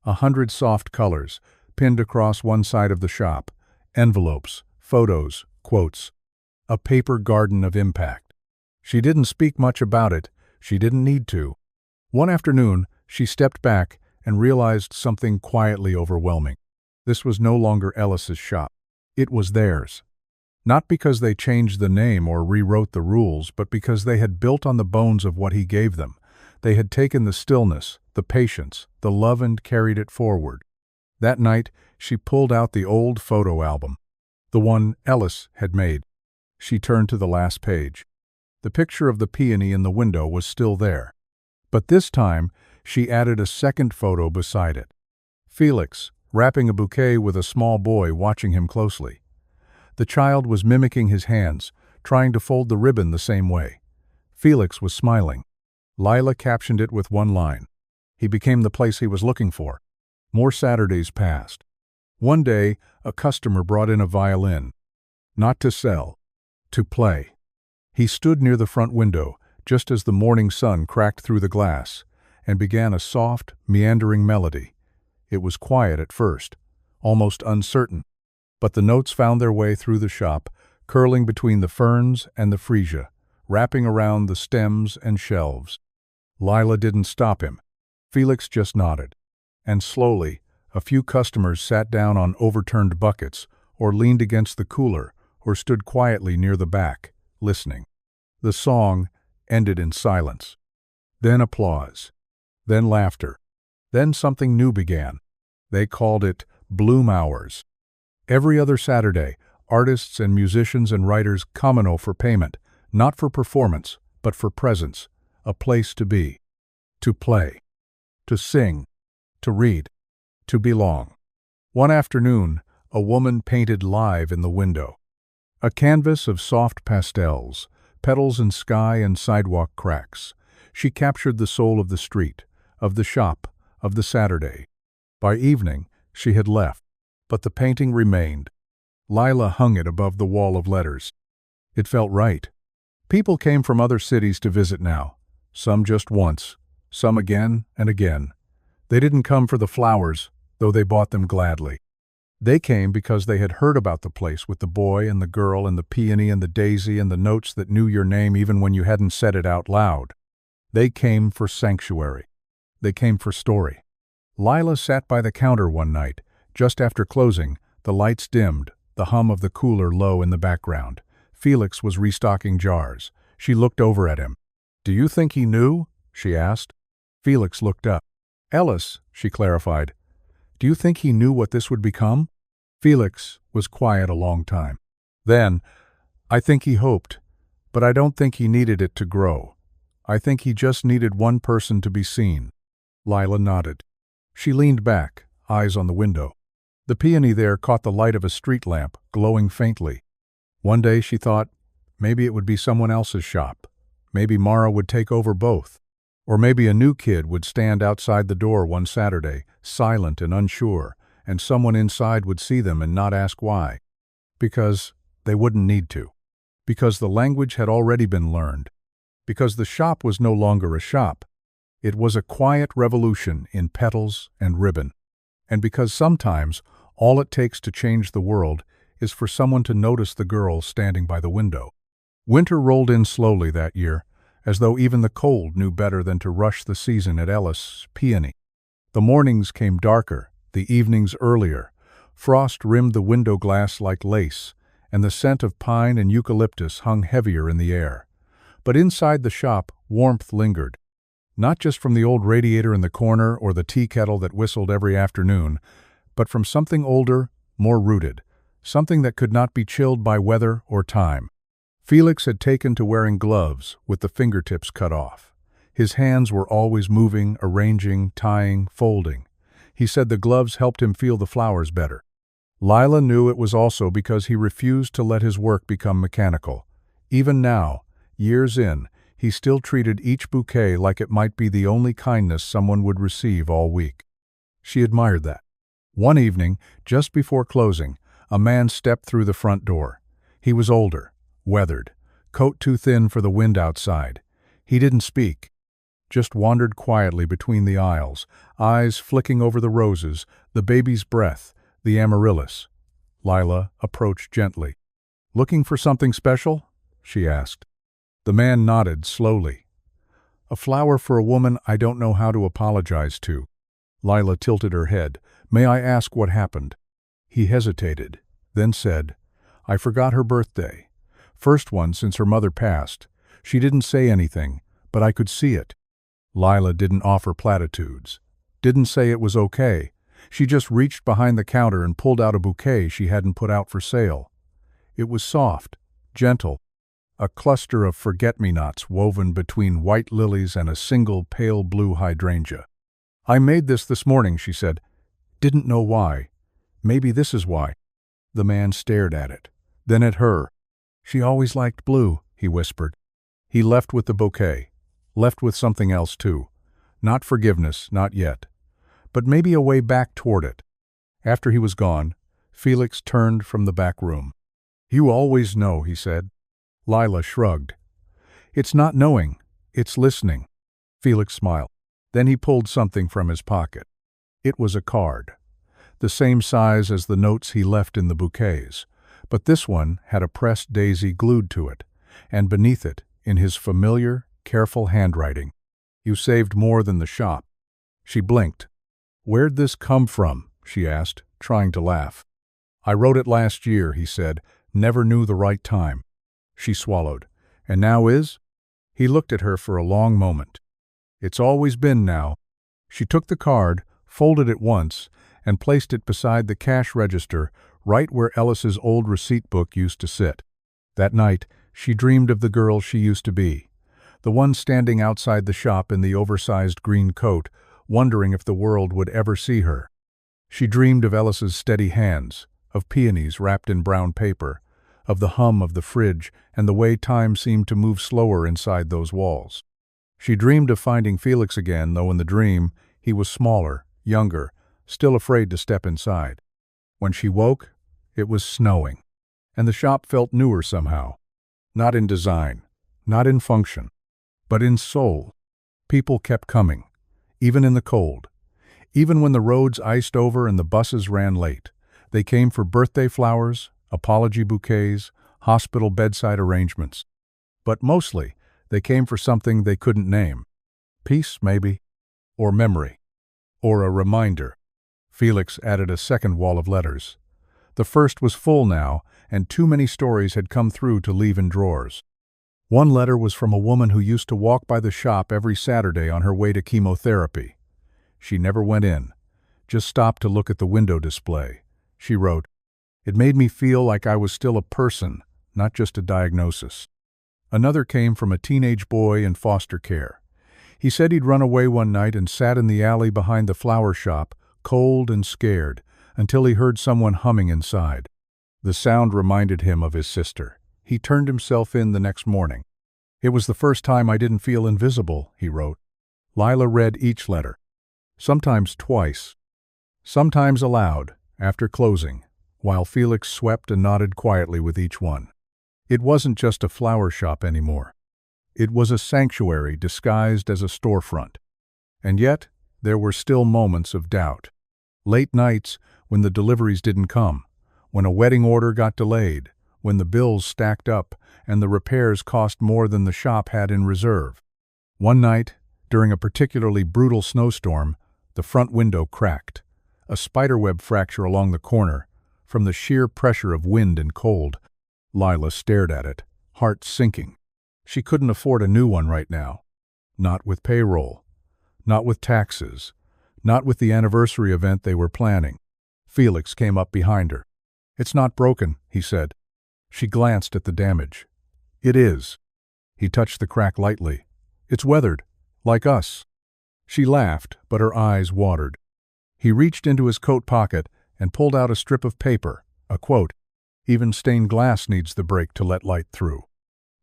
100 soft colors, pinned across one side of the shop. Envelopes, photos, quotes. A paper garden of impact. She didn't speak much about it. She didn't need to. One afternoon, she stepped back and realized something quietly overwhelming. This was no longer Ellis's shop. It was theirs. Not because they changed the name or rewrote the rules, but because they had built on the bones of what he gave them. They had taken the stillness, the patience, the love and carried it forward. That night, she pulled out the old photo album, the one Ellis had made. She turned to the last page. The picture of the peony in the window was still there. But this time, she added a second photo beside it. Felix, wrapping a bouquet with a small boy watching him closely. The child was mimicking his hands, trying to fold the ribbon the same way. Felix was smiling. Lila captioned it with one line. He became the place he was looking for. More Saturdays passed. One day, a customer brought in a violin. Not to sell, to play. He stood near the front window, just as the morning sun cracked through the glass, and began a soft, meandering melody. It was quiet at first, almost uncertain, but the notes found their way through the shop, curling between the ferns and the freesia, wrapping around the stems and shelves. Lila didn't stop him. Felix just nodded. And slowly, a few customers sat down on overturned buckets, or leaned against the cooler, or stood quietly near the back, listening. The song ended in silence. Then applause. Then laughter. Then something new began. They called it Bloom Hours. Every other Saturday, artists and musicians and writers come for payment, not for performance, but for presence, a place to be, to play, to sing, to read, to belong. One afternoon, a woman painted live in the window. A canvas of soft pastels, petals and sky and sidewalk cracks. She captured the soul of the street, of the shop, of the Saturday. By evening, she had left, but the painting remained. Lila hung it above the wall of letters. It felt right. People came from other cities to visit now, some just once, some again and again. They didn't come for the flowers, though they bought them gladly. They came because they had heard about the place with the boy and the girl and the peony and the daisy and the notes that knew your name even when you hadn't said it out loud. They came for sanctuary. They came for story. Lila sat by the counter one night. Just after closing, the lights dimmed, the hum of the cooler low in the background. Felix was restocking jars. She looked over at him. "Do you think he knew?" she asked. Felix looked up. "Ellis," she clarified. "Do you think he knew what this would become?" Felix was quiet a long time. Then, "I think he hoped, but I don't think he needed it to grow. I think he just needed one person to be seen." Lila nodded. She leaned back, eyes on the window. The peony there caught the light of a street lamp, glowing faintly. One day, she thought, maybe it would be someone else's shop. Maybe Mara would take over both. Or maybe a new kid would stand outside the door one Saturday, silent and unsure, and someone inside would see them and not ask why. Because they wouldn't need to. Because the language had already been learned. Because the shop was no longer a shop. It was a quiet revolution in petals and ribbon. And because sometimes all it takes to change the world is for someone to notice the girl standing by the window. Winter rolled in slowly that year, as though even the cold knew better than to rush the season at Ellis Peony. The mornings came darker, the evenings earlier. Frost rimmed the window glass like lace, and the scent of pine and eucalyptus hung heavier in the air. But inside the shop, warmth lingered. Not just from the old radiator in the corner or the tea kettle that whistled every afternoon, but from something older, more rooted, something that could not be chilled by weather or time. Felix had taken to wearing gloves with the fingertips cut off. His hands were always moving, arranging, tying, folding. He said the gloves helped him feel the flowers better. Lila knew it was also because he refused to let his work become mechanical. Even now, years in, he still treated each bouquet like it might be the only kindness someone would receive all week. She admired that. One evening, just before closing, a man stepped through the front door. He was older, weathered, coat too thin for the wind outside. He didn't speak, just wandered quietly between the aisles, eyes flicking over the roses, the baby's breath, the amaryllis. Lila approached gently. "Looking for something special?" she asked. The man nodded slowly. "A flower for a woman I don't know how to apologize to." Lila tilted her head. "May I ask what happened?" He hesitated, then said, "I forgot her birthday. First one since her mother passed. She didn't say anything, but I could see it." Lila didn't offer platitudes. Didn't say it was okay. She just reached behind the counter and pulled out a bouquet she hadn't put out for sale. It was soft, gentle, a cluster of forget-me-nots woven between white lilies and a single pale blue hydrangea. "I made this morning," she said. "Didn't know why. Maybe this is why." The man stared at it, then at her. "She always liked blue," he whispered. He left with the bouquet, left with something else too. Not forgiveness, not yet, but maybe a way back toward it. After he was gone, Felix turned from the back room. "You always know," he said. Lila shrugged. "It's not knowing, it's listening." Felix smiled. Then he pulled something from his pocket. It was a card, the same size as the notes he left in the bouquets, but this one had a pressed daisy glued to it, and beneath it, in his familiar, careful handwriting, "You saved more than the shop." She blinked. "Where'd this come from?" she asked, trying to laugh. "I wrote it last year," he said. "Never knew the right time." She swallowed. "And now is?" He looked at her for a long moment. "It's always been now." She took the card, folded it once, and placed it beside the cash register, right where Ellis's old receipt book used to sit. That night, she dreamed of the girl she used to be, the one standing outside the shop in the oversized green coat, wondering if the world would ever see her. She dreamed of Ellis's steady hands, of peonies wrapped in brown paper, of the hum of the fridge and the way time seemed to move slower inside those walls. She dreamed of finding Felix again, though in the dream, he was smaller, younger, still afraid to step inside. When she woke, it was snowing, and the shop felt newer somehow. Not in design, not in function, but in soul. People kept coming, even in the cold. Even when the roads iced over and the buses ran late. They came for birthday flowers, apology bouquets, hospital bedside arrangements. But mostly, they came for something they couldn't name. Peace, maybe, or memory, or a reminder. Felix added a second wall of letters. The first was full now, and too many stories had come through to leave in drawers. One letter was from a woman who used to walk by the shop every Saturday on her way to chemotherapy. She never went in, just stopped to look at the window display. She wrote, "It made me feel like I was still a person, not just a diagnosis." Another came from a teenage boy in foster care. He said he'd run away one night and sat in the alley behind the flower shop, cold and scared, until he heard someone humming inside. The sound reminded him of his sister. He turned himself in the next morning. "It was the first time I didn't feel invisible," he wrote. Lila read each letter, sometimes twice, sometimes aloud, after closing, while Felix swept and nodded quietly with each one. It wasn't just a flower shop anymore. It was a sanctuary disguised as a storefront. And yet, there were still moments of doubt. Late nights when the deliveries didn't come, when a wedding order got delayed, when the bills stacked up and the repairs cost more than the shop had in reserve. One night, during a particularly brutal snowstorm, the front window cracked, a spiderweb fracture along the corner, from the sheer pressure of wind and cold. Lila stared at it, heart sinking. She couldn't afford a new one right now. Not with payroll. Not with taxes. Not with the anniversary event they were planning. Felix came up behind her. "It's not broken," he said. She glanced at the damage. "It is." He touched the crack lightly. "It's weathered, like us." She laughed, but her eyes watered. He reached into his coat pocket and pulled out a strip of paper, a quote, "Even stained glass needs the break to let light through."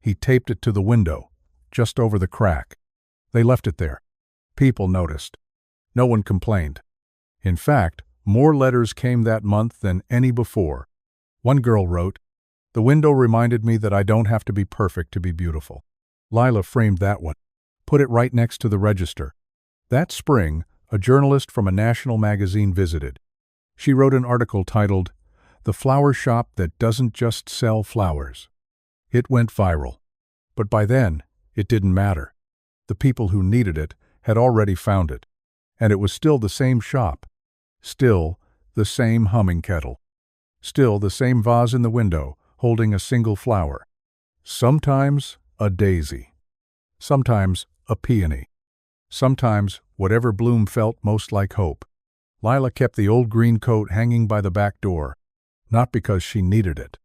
He taped it to the window, just over the crack. They left it there. People noticed. No one complained. In fact, more letters came that month than any before. One girl wrote, "The window reminded me that I don't have to be perfect to be beautiful." Lila framed that one, put it right next to the register. That spring, a journalist from a national magazine visited. She wrote an article titled, "The Flower Shop That Doesn't Just Sell Flowers." It went viral. But by then, it didn't matter. The people who needed it had already found it. And it was still the same shop. Still the same humming kettle. Still the same vase in the window, holding a single flower. Sometimes a daisy. Sometimes a peony. Sometimes whatever bloom felt most like hope. Lila kept the old green coat hanging by the back door, not because she needed it,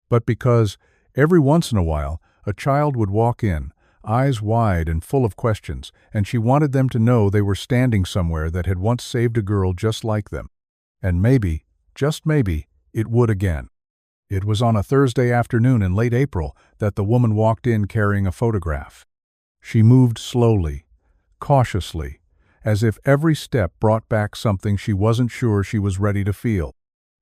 but because, every once in a while, A child would walk in, eyes wide and full of questions, and she wanted them to know they were standing somewhere that had once saved a girl just like them. And maybe, just maybe, it would again. It was on a Thursday afternoon in late April that the woman walked in carrying a photograph. She moved slowly, cautiously, as if every step brought back something she wasn't sure she was ready to feel.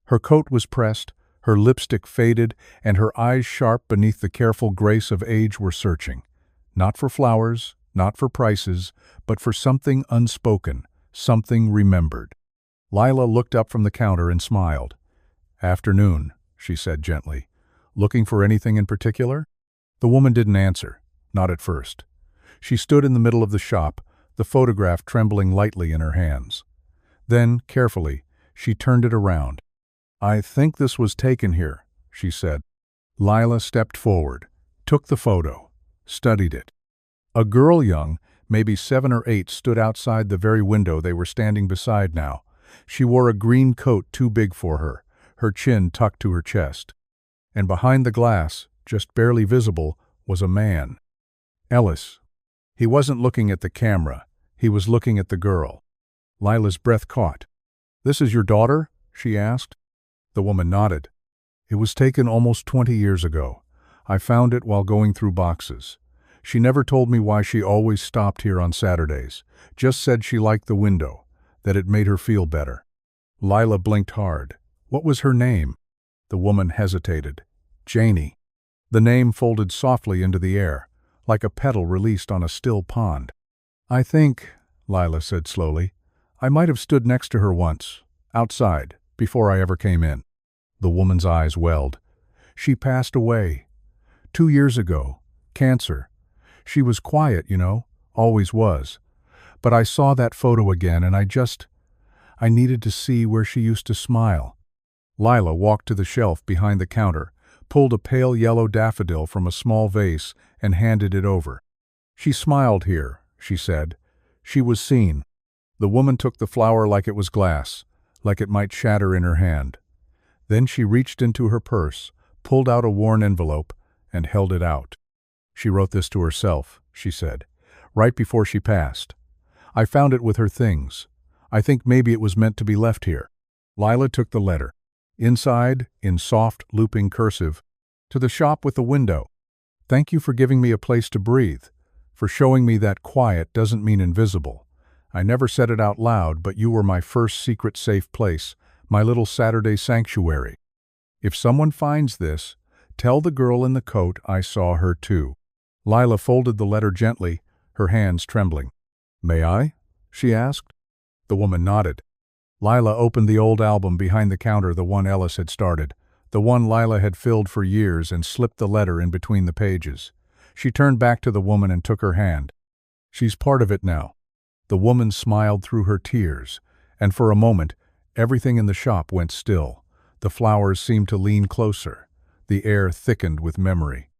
Her coat was pressed, her lipstick faded, and her eyes sharp beneath the careful grace of age were searching. Not for flowers, not for prices, but for something unspoken, something remembered. Lila looked up from the counter and smiled. "Afternoon," she said gently. "Looking for anything in particular?" The woman didn't answer, not at first. She stood in the middle of the shop, the photograph trembling lightly in her hands. Then, carefully, she turned it around. "I think this was taken here," she said. Lila stepped forward, took the photo, studied it. A girl young, maybe 7 or 8, stood outside the very window they were standing beside now. She wore a green coat too big for her, her chin tucked to her chest. And behind the glass, just barely visible, was a man. Ellis. He wasn't looking at the camera, he was looking at the girl. Lila's breath caught. "This is your daughter?" she asked. The woman nodded. "It was taken almost 20 years ago. I found it while going through boxes. She never told me why she always stopped here on Saturdays, just said she liked the window, that it made her feel better." Lila blinked hard. What was her name? The woman hesitated. "Janie." The name folded softly into the air, like a petal released on a still pond. "I think," Lila said slowly, "I might have stood next to her once, outside, before I ever came in." The woman's eyes welled. "She passed away. 2 years ago. Cancer. She was quiet, you know, always was. But I saw that photo again and I needed to see where she used to smile." Lila walked to the shelf behind the counter, pulled a pale yellow daffodil from a small vase and handed it over. "She smiled here," she said. "She was seen." The woman took the flower like it was glass, like it might shatter in her hand. Then she reached into her purse, pulled out a worn envelope, and held it out. "She wrote this to herself," she said, "right before she passed. I found it with her things. I think maybe it was meant to be left here." Lila took the letter. Inside, in soft, looping cursive, "To the shop with the window. Thank you for giving me a place to breathe, for showing me that quiet doesn't mean invisible. I never said it out loud, but you were my first secret safe place, my little Saturday sanctuary. If someone finds this, tell the girl in the coat I saw her too." Lila folded the letter gently, her hands trembling. "May I?" she asked. The woman nodded. Lila opened the old album behind the counter, the one Ellis had started, the one Lila had filled for years, and slipped the letter in between the pages. She turned back to the woman and took her hand. "She's part of it now." The woman smiled through her tears, and for a moment, everything in the shop went still. The flowers seemed to lean closer. The air thickened with memory.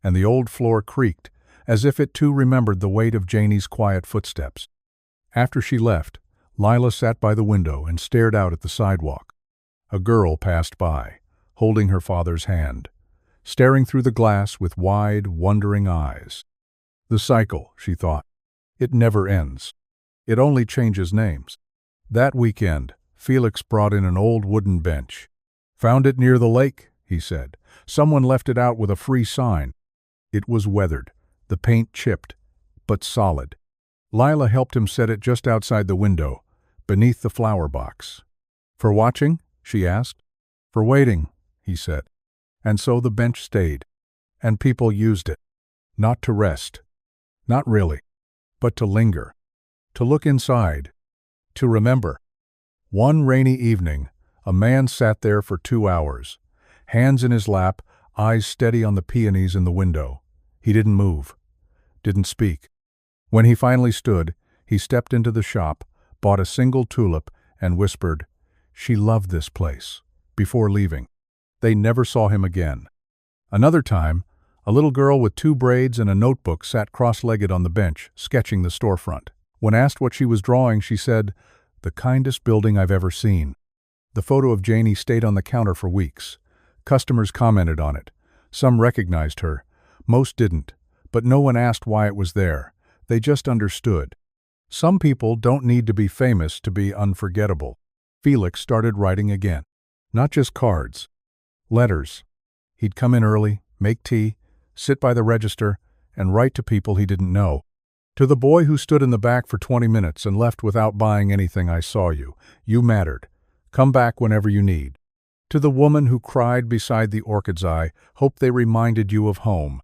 And the old floor creaked, as if it too remembered the weight of Janie's quiet footsteps. After she left, Lila sat by the window and stared out at the sidewalk. A girl passed by, holding her father's hand, staring through the glass with wide, wondering eyes. The cycle, she thought. It never ends. It only changes names. That weekend, Felix brought in an old wooden bench. "Found it near the lake," he said. "Someone left it out with a free sign." It was weathered, the paint chipped, but solid. Lila helped him set it just outside the window, beneath the flower box. "For watching?" she asked. "For waiting," he said. And so the bench stayed, and people used it. Not to rest. Not really. But to linger. To look inside. To remember. One rainy evening, a man sat there for 2 hours, hands in his lap, eyes steady on the peonies in the window. He didn't move. Didn't speak. When he finally stood, he stepped into the shop, bought a single tulip, and whispered, "She loved this place," before leaving. They never saw him again. Another time, a little girl with 2 braids and a notebook sat cross-legged on the bench, sketching the storefront. When asked what she was drawing, she said, "The kindest building I've ever seen." The photo of Janie stayed on the counter for weeks. Customers commented on it. Some recognized her. Most didn't, but no one asked why it was there. They just understood. Some people don't need to be famous to be unforgettable. Felix started writing again. Not just cards. Letters. He'd come in early, make tea, sit by the register, and write to people he didn't know. To the boy who stood in the back for 20 minutes and left without buying anything, I saw you. You mattered. Come back whenever you need. To the woman who cried beside the orchid's eye, hope they reminded you of home.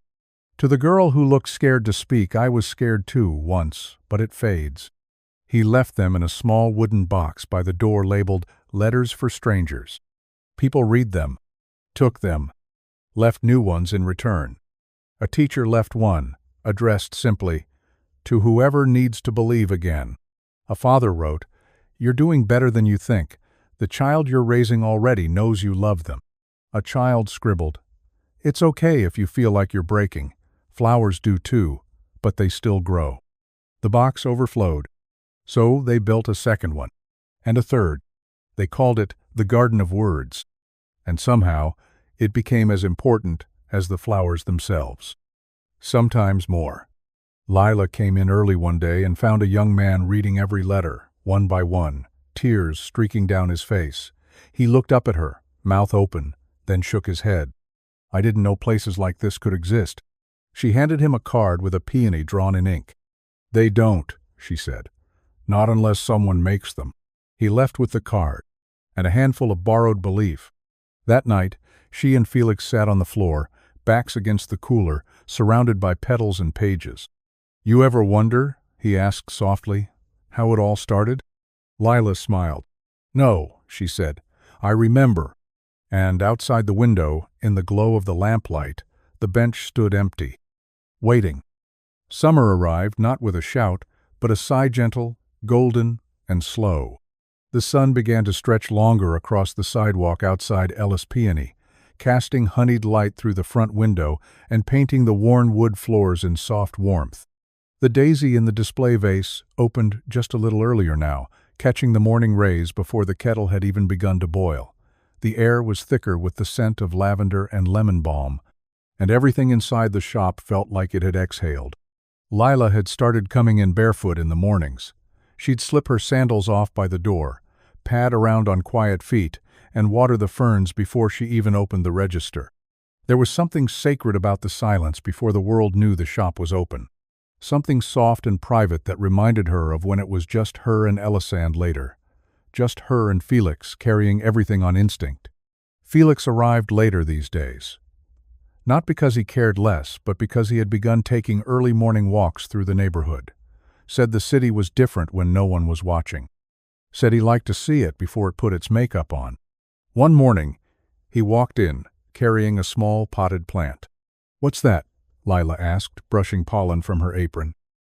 To the girl who looked scared to speak, I was scared too, once, but it fades. He left them in a small wooden box by the door labeled Letters for Strangers. People read them, took them, left new ones in return. A teacher left one, addressed simply, "To whoever needs to believe again." A father wrote, "You're doing better than you think. The child you're raising already knows you love them." A child scribbled, "It's okay if you feel like you're breaking. Flowers do too, but they still grow." The box overflowed. So they built a second one, and a third. They called it the Garden of Words. And somehow, it became as important as the flowers themselves. Sometimes more. Lila came in early one day and found a young man reading every letter, one by one, tears streaking down his face. He looked up at her, mouth open, then shook his head. "I didn't know places like this could exist." She handed him a card with a peony drawn in ink. "They don't," she said. "Not unless someone makes them." He left with the card, and a handful of borrowed belief. That night, she and Felix sat on the floor, backs against the cooler, surrounded by petals and pages. "You ever wonder," he asked softly, "how it all started?" Lila smiled. "No," she said, "I remember." And outside the window, in the glow of the lamplight, the bench stood empty, waiting. Summer arrived not with a shout, but a sigh, gentle, golden, and slow. The sun began to stretch longer across the sidewalk outside Ellis Peony, casting honeyed light through the front window and painting the worn wood floors in soft warmth. The daisy in the display vase opened just a little earlier now, catching the morning rays before the kettle had even begun to boil. The air was thicker with the scent of lavender and lemon balm, and everything inside the shop felt like it had exhaled. Lila had started coming in barefoot in the mornings. She'd slip her sandals off by the door, pad around on quiet feet, and water the ferns before she even opened the register. There was something sacred about the silence before the world knew the shop was open. Something soft and private that reminded her of when it was just her and Elisand later. Just her and Felix carrying everything on instinct. Felix arrived later these days. Not because he cared less, but because he had begun taking early morning walks through the neighborhood. Said the city was different when no one was watching. Said he liked to see it before it put its makeup on. One morning, he walked in, carrying a small potted plant. "What's that?" Lila asked, brushing pollen from her apron.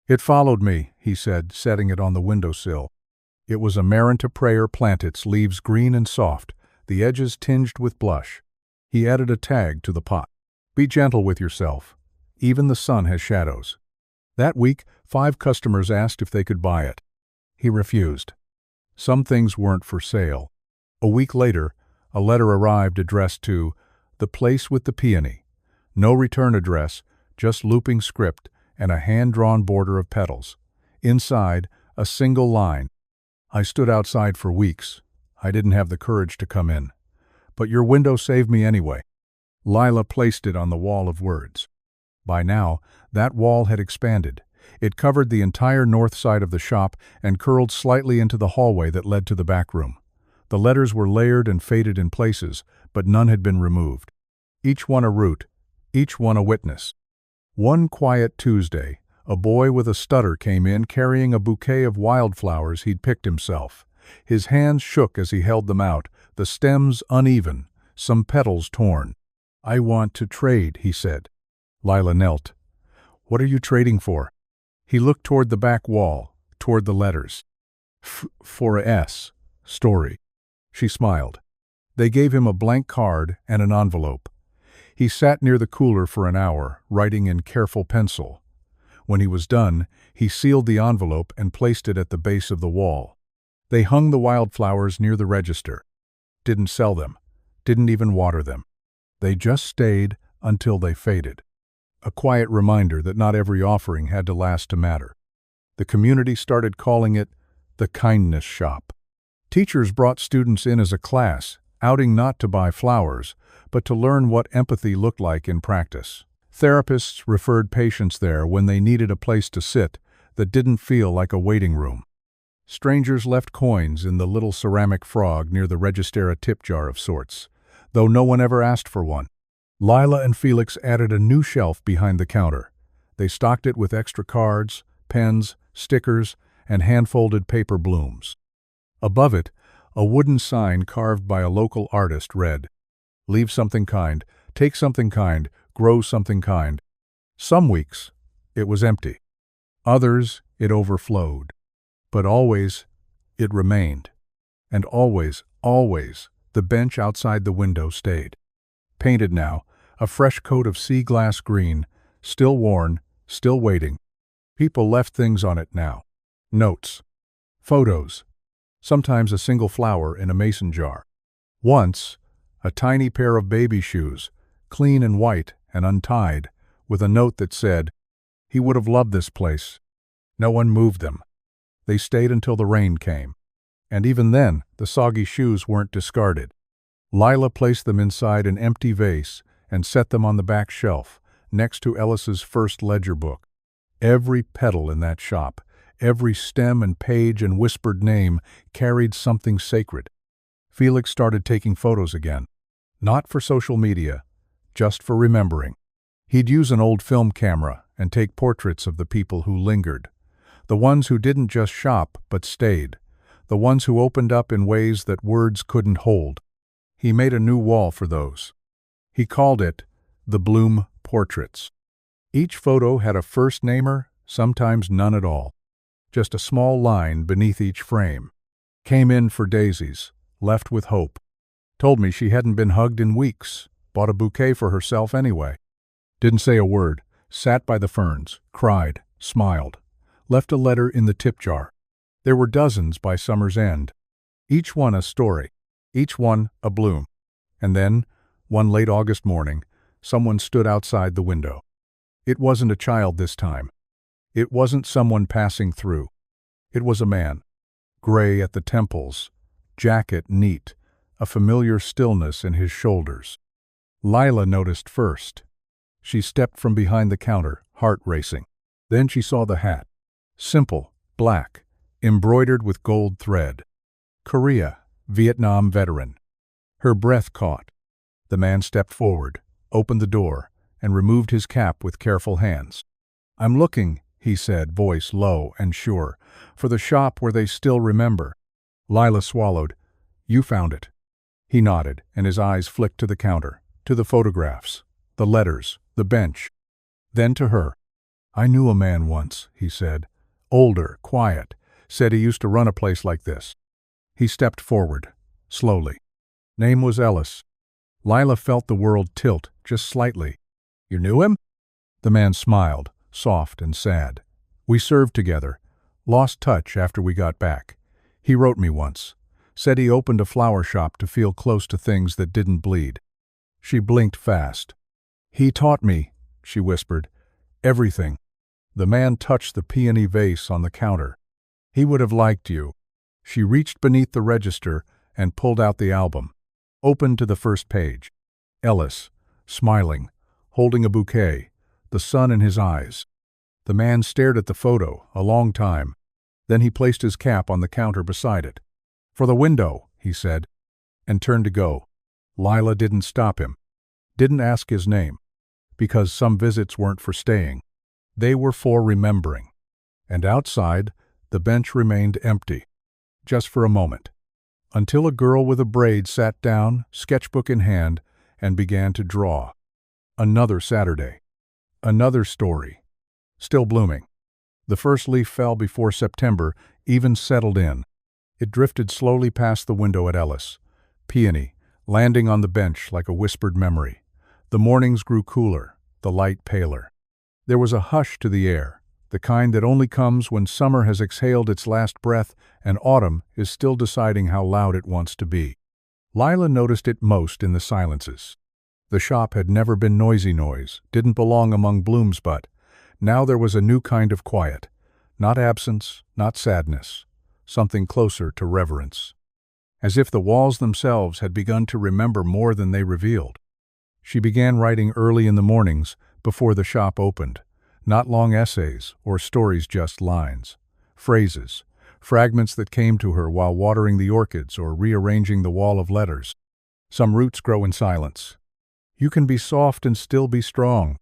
"It followed me," he said, setting it on the windowsill. It was a Marinta prayer plant, its leaves green and soft, the edges tinged with blush. He added a tag to the pot. "Be gentle with yourself. Even the sun has shadows." That week, 5 customers asked if they could buy it. He refused. Some things weren't for sale. A week later, a letter arrived addressed to The Place with the Peony. No return address, just looping script and a hand-drawn border of petals. Inside, a single line. "I stood outside for weeks. I didn't have the courage to come in. But your window saved me anyway." Lila placed it on the wall of words. By now, that wall had expanded. It covered the entire north side of the shop and curled slightly into the hallway that led to the back room. The letters were layered and faded in places, but none had been removed. Each one a root, each one a witness. One quiet Tuesday, a boy with a stutter came in carrying a bouquet of wildflowers he'd picked himself. His hands shook as he held them out, the stems uneven, some petals torn. "I want to trade," he said. Lila knelt. "What are you trading for?" He looked toward the back wall, toward the letters. For a S. Story." She smiled. They gave him a blank card and an envelope. He sat near the cooler for an hour, writing in careful pencil. When he was done, he sealed the envelope and placed it at the base of the wall. They hung the wildflowers near the register. Didn't sell them. Didn't even water them. They just stayed until they faded. a quiet reminder that not every offering had to last to matter. The community started calling it the kindness shop. Teachers brought students in as a class, outing not to buy flowers, but to learn what empathy looked like in practice. Therapists referred patients there when they needed a place to sit that didn't feel like a waiting room. Strangers left coins in the little ceramic frog near the register, a tip jar of sorts, though no one ever asked for one. Lila and Felix added a new shelf behind the counter. They stocked it with extra cards, pens, stickers, and hand-folded paper blooms. Above it, a wooden sign carved by a local artist read, "Leave something kind, take something kind, grow something kind." Some weeks, it was empty. Others, it overflowed. But always, it remained. And always, the bench outside the window stayed. Painted now, a fresh coat of sea glass green, still worn, still waiting. People left things on it now. Notes, photos, sometimes a single flower in a mason jar. Once, a tiny pair of baby shoes, clean and white and untied, with a note that said, "He would have loved this place." No one moved them. They stayed until the rain came. And even then, the soggy shoes weren't discarded. Lila placed them inside an empty vase and set them on the back shelf, next to Ellis's first ledger book. Every petal in that shop, every stem and page and whispered name carried something sacred. Felix started taking photos again. Not for social media, just for remembering. He'd use an old film camera and take portraits of the people who lingered. The ones who didn't just shop but stayed. The ones who opened up in ways that words couldn't hold. He made a new wall for those. He called it the Bloom Portraits. Each photo had a first namer, sometimes none at all. Just a small line beneath each frame. Came in for daisies, left with hope. Told me she hadn't been hugged in weeks, bought a bouquet for herself anyway. Didn't say a word, sat by the ferns, cried, smiled. Left a letter in the tip jar. There were dozens by summer's end. Each one a story, each one a bloom. And then, one late August morning, someone stood outside the window. It wasn't a child this time. It wasn't someone passing through. It was a man. Gray at the temples, jacket neat, a familiar stillness in his shoulders. Lila noticed first. She stepped from behind the counter, heart racing. Then she saw the hat. Simple, black, embroidered with gold thread. Korea, Vietnam veteran. Her breath caught. The man stepped forward, opened the door, and removed his cap with careful hands. "I'm looking," he said, voice low and sure, "for the shop where they still remember." Lila swallowed. "You found it." He nodded, and his eyes flicked to the counter, to the photographs, the letters, the bench. Then to her. "I knew a man once," he said. "Older, quiet. Said he used to run a place like this." He stepped forward, slowly. Name was Ellis. Lila felt the world tilt, just slightly. "You knew him?" The man smiled, soft and sad. "We served together. Lost touch after we got back. He wrote me once. Said he opened a flower shop to feel close to things that didn't bleed." She blinked fast. "He taught me," she whispered, "everything." The man touched the peony vase on the counter. "He would have liked you." She reached beneath the register and pulled out the album. Opened to the first page. Ellis, smiling, holding a bouquet, the sun in his eyes. The man stared at the photo a long time. Then he placed his cap on the counter beside it. "For the window," he said, and turned to go. Lila didn't stop him. Didn't ask his name, because some visits weren't for staying. They were for remembering. And outside, the bench remained empty, just for a moment, until a girl with a braid sat down, sketchbook in hand, and began to draw. Another Saturday. Another story. Still blooming. The first leaf fell before September even settled in. It drifted slowly past the window at Ellis. Peony, landing on the bench like a whispered memory. The mornings grew cooler, the light paler. There was a hush to the air, the kind that only comes when summer has exhaled its last breath and autumn is still deciding how loud it wants to be. Lila noticed it most in the silences. The shop had never been noisy noise, didn't belong among blooms, but now there was a new kind of quiet. Not absence, not sadness, something closer to reverence. As if the walls themselves had begun to remember more than they revealed. She began writing early in the mornings, before the shop opened. Not long essays or stories, just lines. Phrases, fragments that came to her while watering the orchids or rearranging the wall of letters. Some roots grow in silence. You can be soft and still be strong.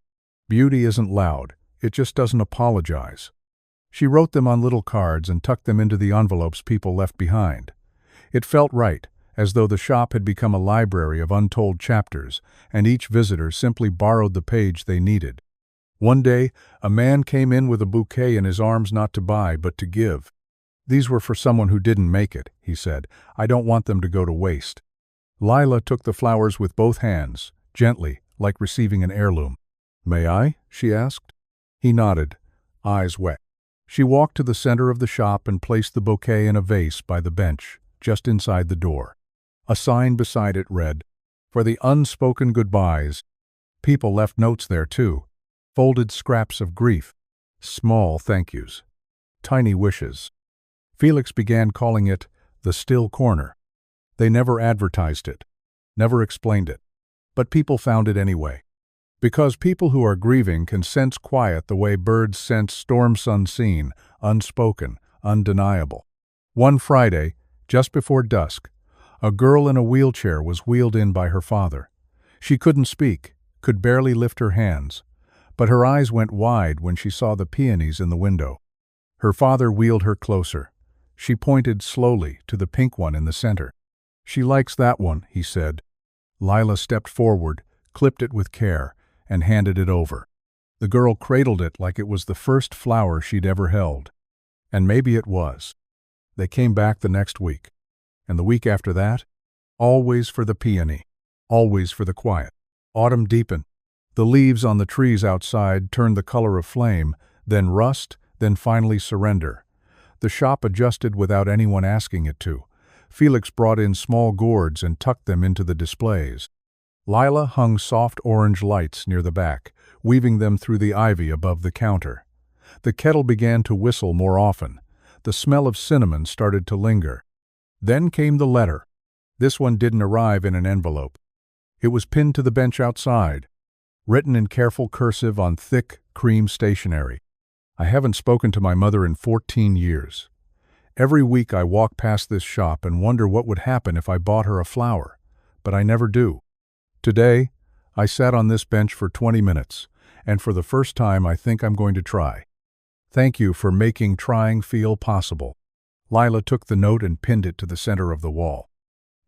Beauty isn't loud, it just doesn't apologize. She wrote them on little cards and tucked them into the envelopes people left behind. It felt right, as though the shop had become a library of untold chapters, and each visitor simply borrowed the page they needed. One day, a man came in with a bouquet in his arms, not to buy, but to give. "These were for someone who didn't make it," he said. "I don't want them to go to waste." Lila took the flowers with both hands, gently, like receiving an heirloom. "May I?" she asked. He nodded, eyes wet. She walked to the center of the shop and placed the bouquet in a vase by the bench, just inside the door. A sign beside it read, "For the unspoken goodbyes." People left notes there too, folded scraps of grief, small thank yous, tiny wishes. Felix began calling it the still corner. They never advertised it, never explained it, but people found it anyway. Because people who are grieving can sense quiet the way birds sense storms unseen, unspoken, undeniable. One Friday, just before dusk, a girl in a wheelchair was wheeled in by her father. She couldn't speak, could barely lift her hands, but her eyes went wide when she saw the peonies in the window. Her father wheeled her closer. She pointed slowly to the pink one in the center. "She likes that one," he said. Lila stepped forward, clipped it with care, and handed it over. The girl cradled it like it was the first flower she'd ever held. And maybe it was. They came back the next week. And the week after that, always for the peony, always for the quiet. Autumn deepened. The leaves on the trees outside turned the color of flame, then rust, then finally surrender. The shop adjusted without anyone asking it to. Felix brought in small gourds and tucked them into the displays. Lila hung soft orange lights near the back, weaving them through the ivy above the counter. The kettle began to whistle more often. The smell of cinnamon started to linger. Then came the letter. This one didn't arrive in an envelope. It was pinned to the bench outside, written in careful cursive on thick, cream stationery. "I haven't spoken to my mother in 14 years. Every week I walk past this shop and wonder what would happen if I bought her a flower, but I never do. Today, I sat on this bench for 20 minutes, and for the first time I think I'm going to try. Thank you for making trying feel possible." Lila took the note and pinned it to the center of the wall.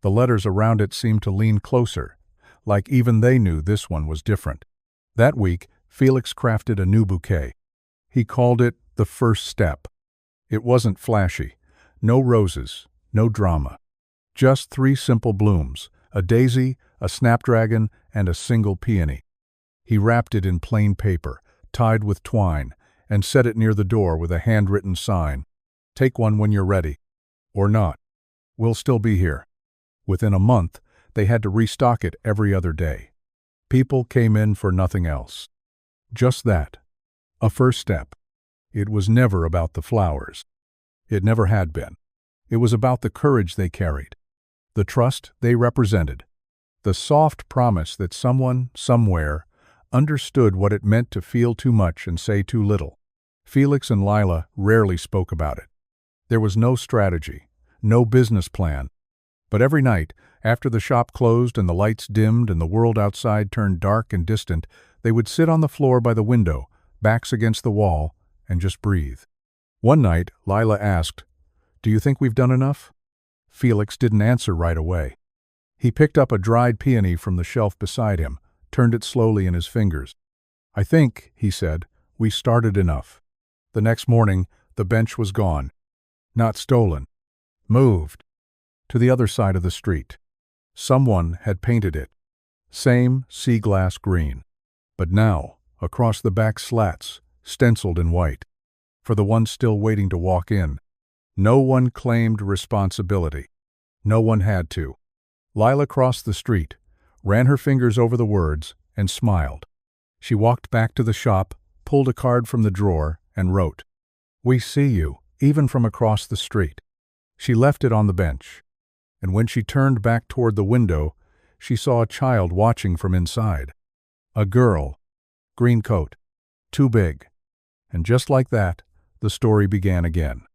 The letters around it seemed to lean closer, like even they knew this one was different. That week, Felix crafted a new bouquet. He called it the first step. It wasn't flashy. No roses, no drama. Just 3 simple blooms, a daisy, a snapdragon, and a single peony. He wrapped it in plain paper, tied with twine, and set it near the door with a handwritten sign. "Take one when you're ready. Or not. We'll still be here." Within a month, they had to restock it every other day. People came in for nothing else. Just that. A first step. It was never about the flowers. It never had been. It was about the courage they carried, the trust they represented, the soft promise that someone, somewhere, understood what it meant to feel too much and say too little. Felix and Lila rarely spoke about it. There was no strategy, no business plan. But every night, after the shop closed and the lights dimmed and the world outside turned dark and distant, they would sit on the floor by the window, backs against the wall, and just breathe. One night, Lila asked, "Do you think we've done enough?" Felix didn't answer right away. He picked up a dried peony from the shelf beside him, turned it slowly in his fingers. "I think," he said, "we started enough." The next morning, the bench was gone. Not stolen. Moved. To the other side of the street. Someone had painted it. Same sea glass green. But now, across the back slats, stenciled in white. For the ones still waiting to walk in. No one claimed responsibility. No one had to. Lila crossed the street, ran her fingers over the words, and smiled. She walked back to the shop, pulled a card from the drawer, and wrote, "We see you, even from across the street." She left it on the bench, and when she turned back toward the window, she saw a child watching from inside. A girl, green coat, too big. And just like that, the story began again.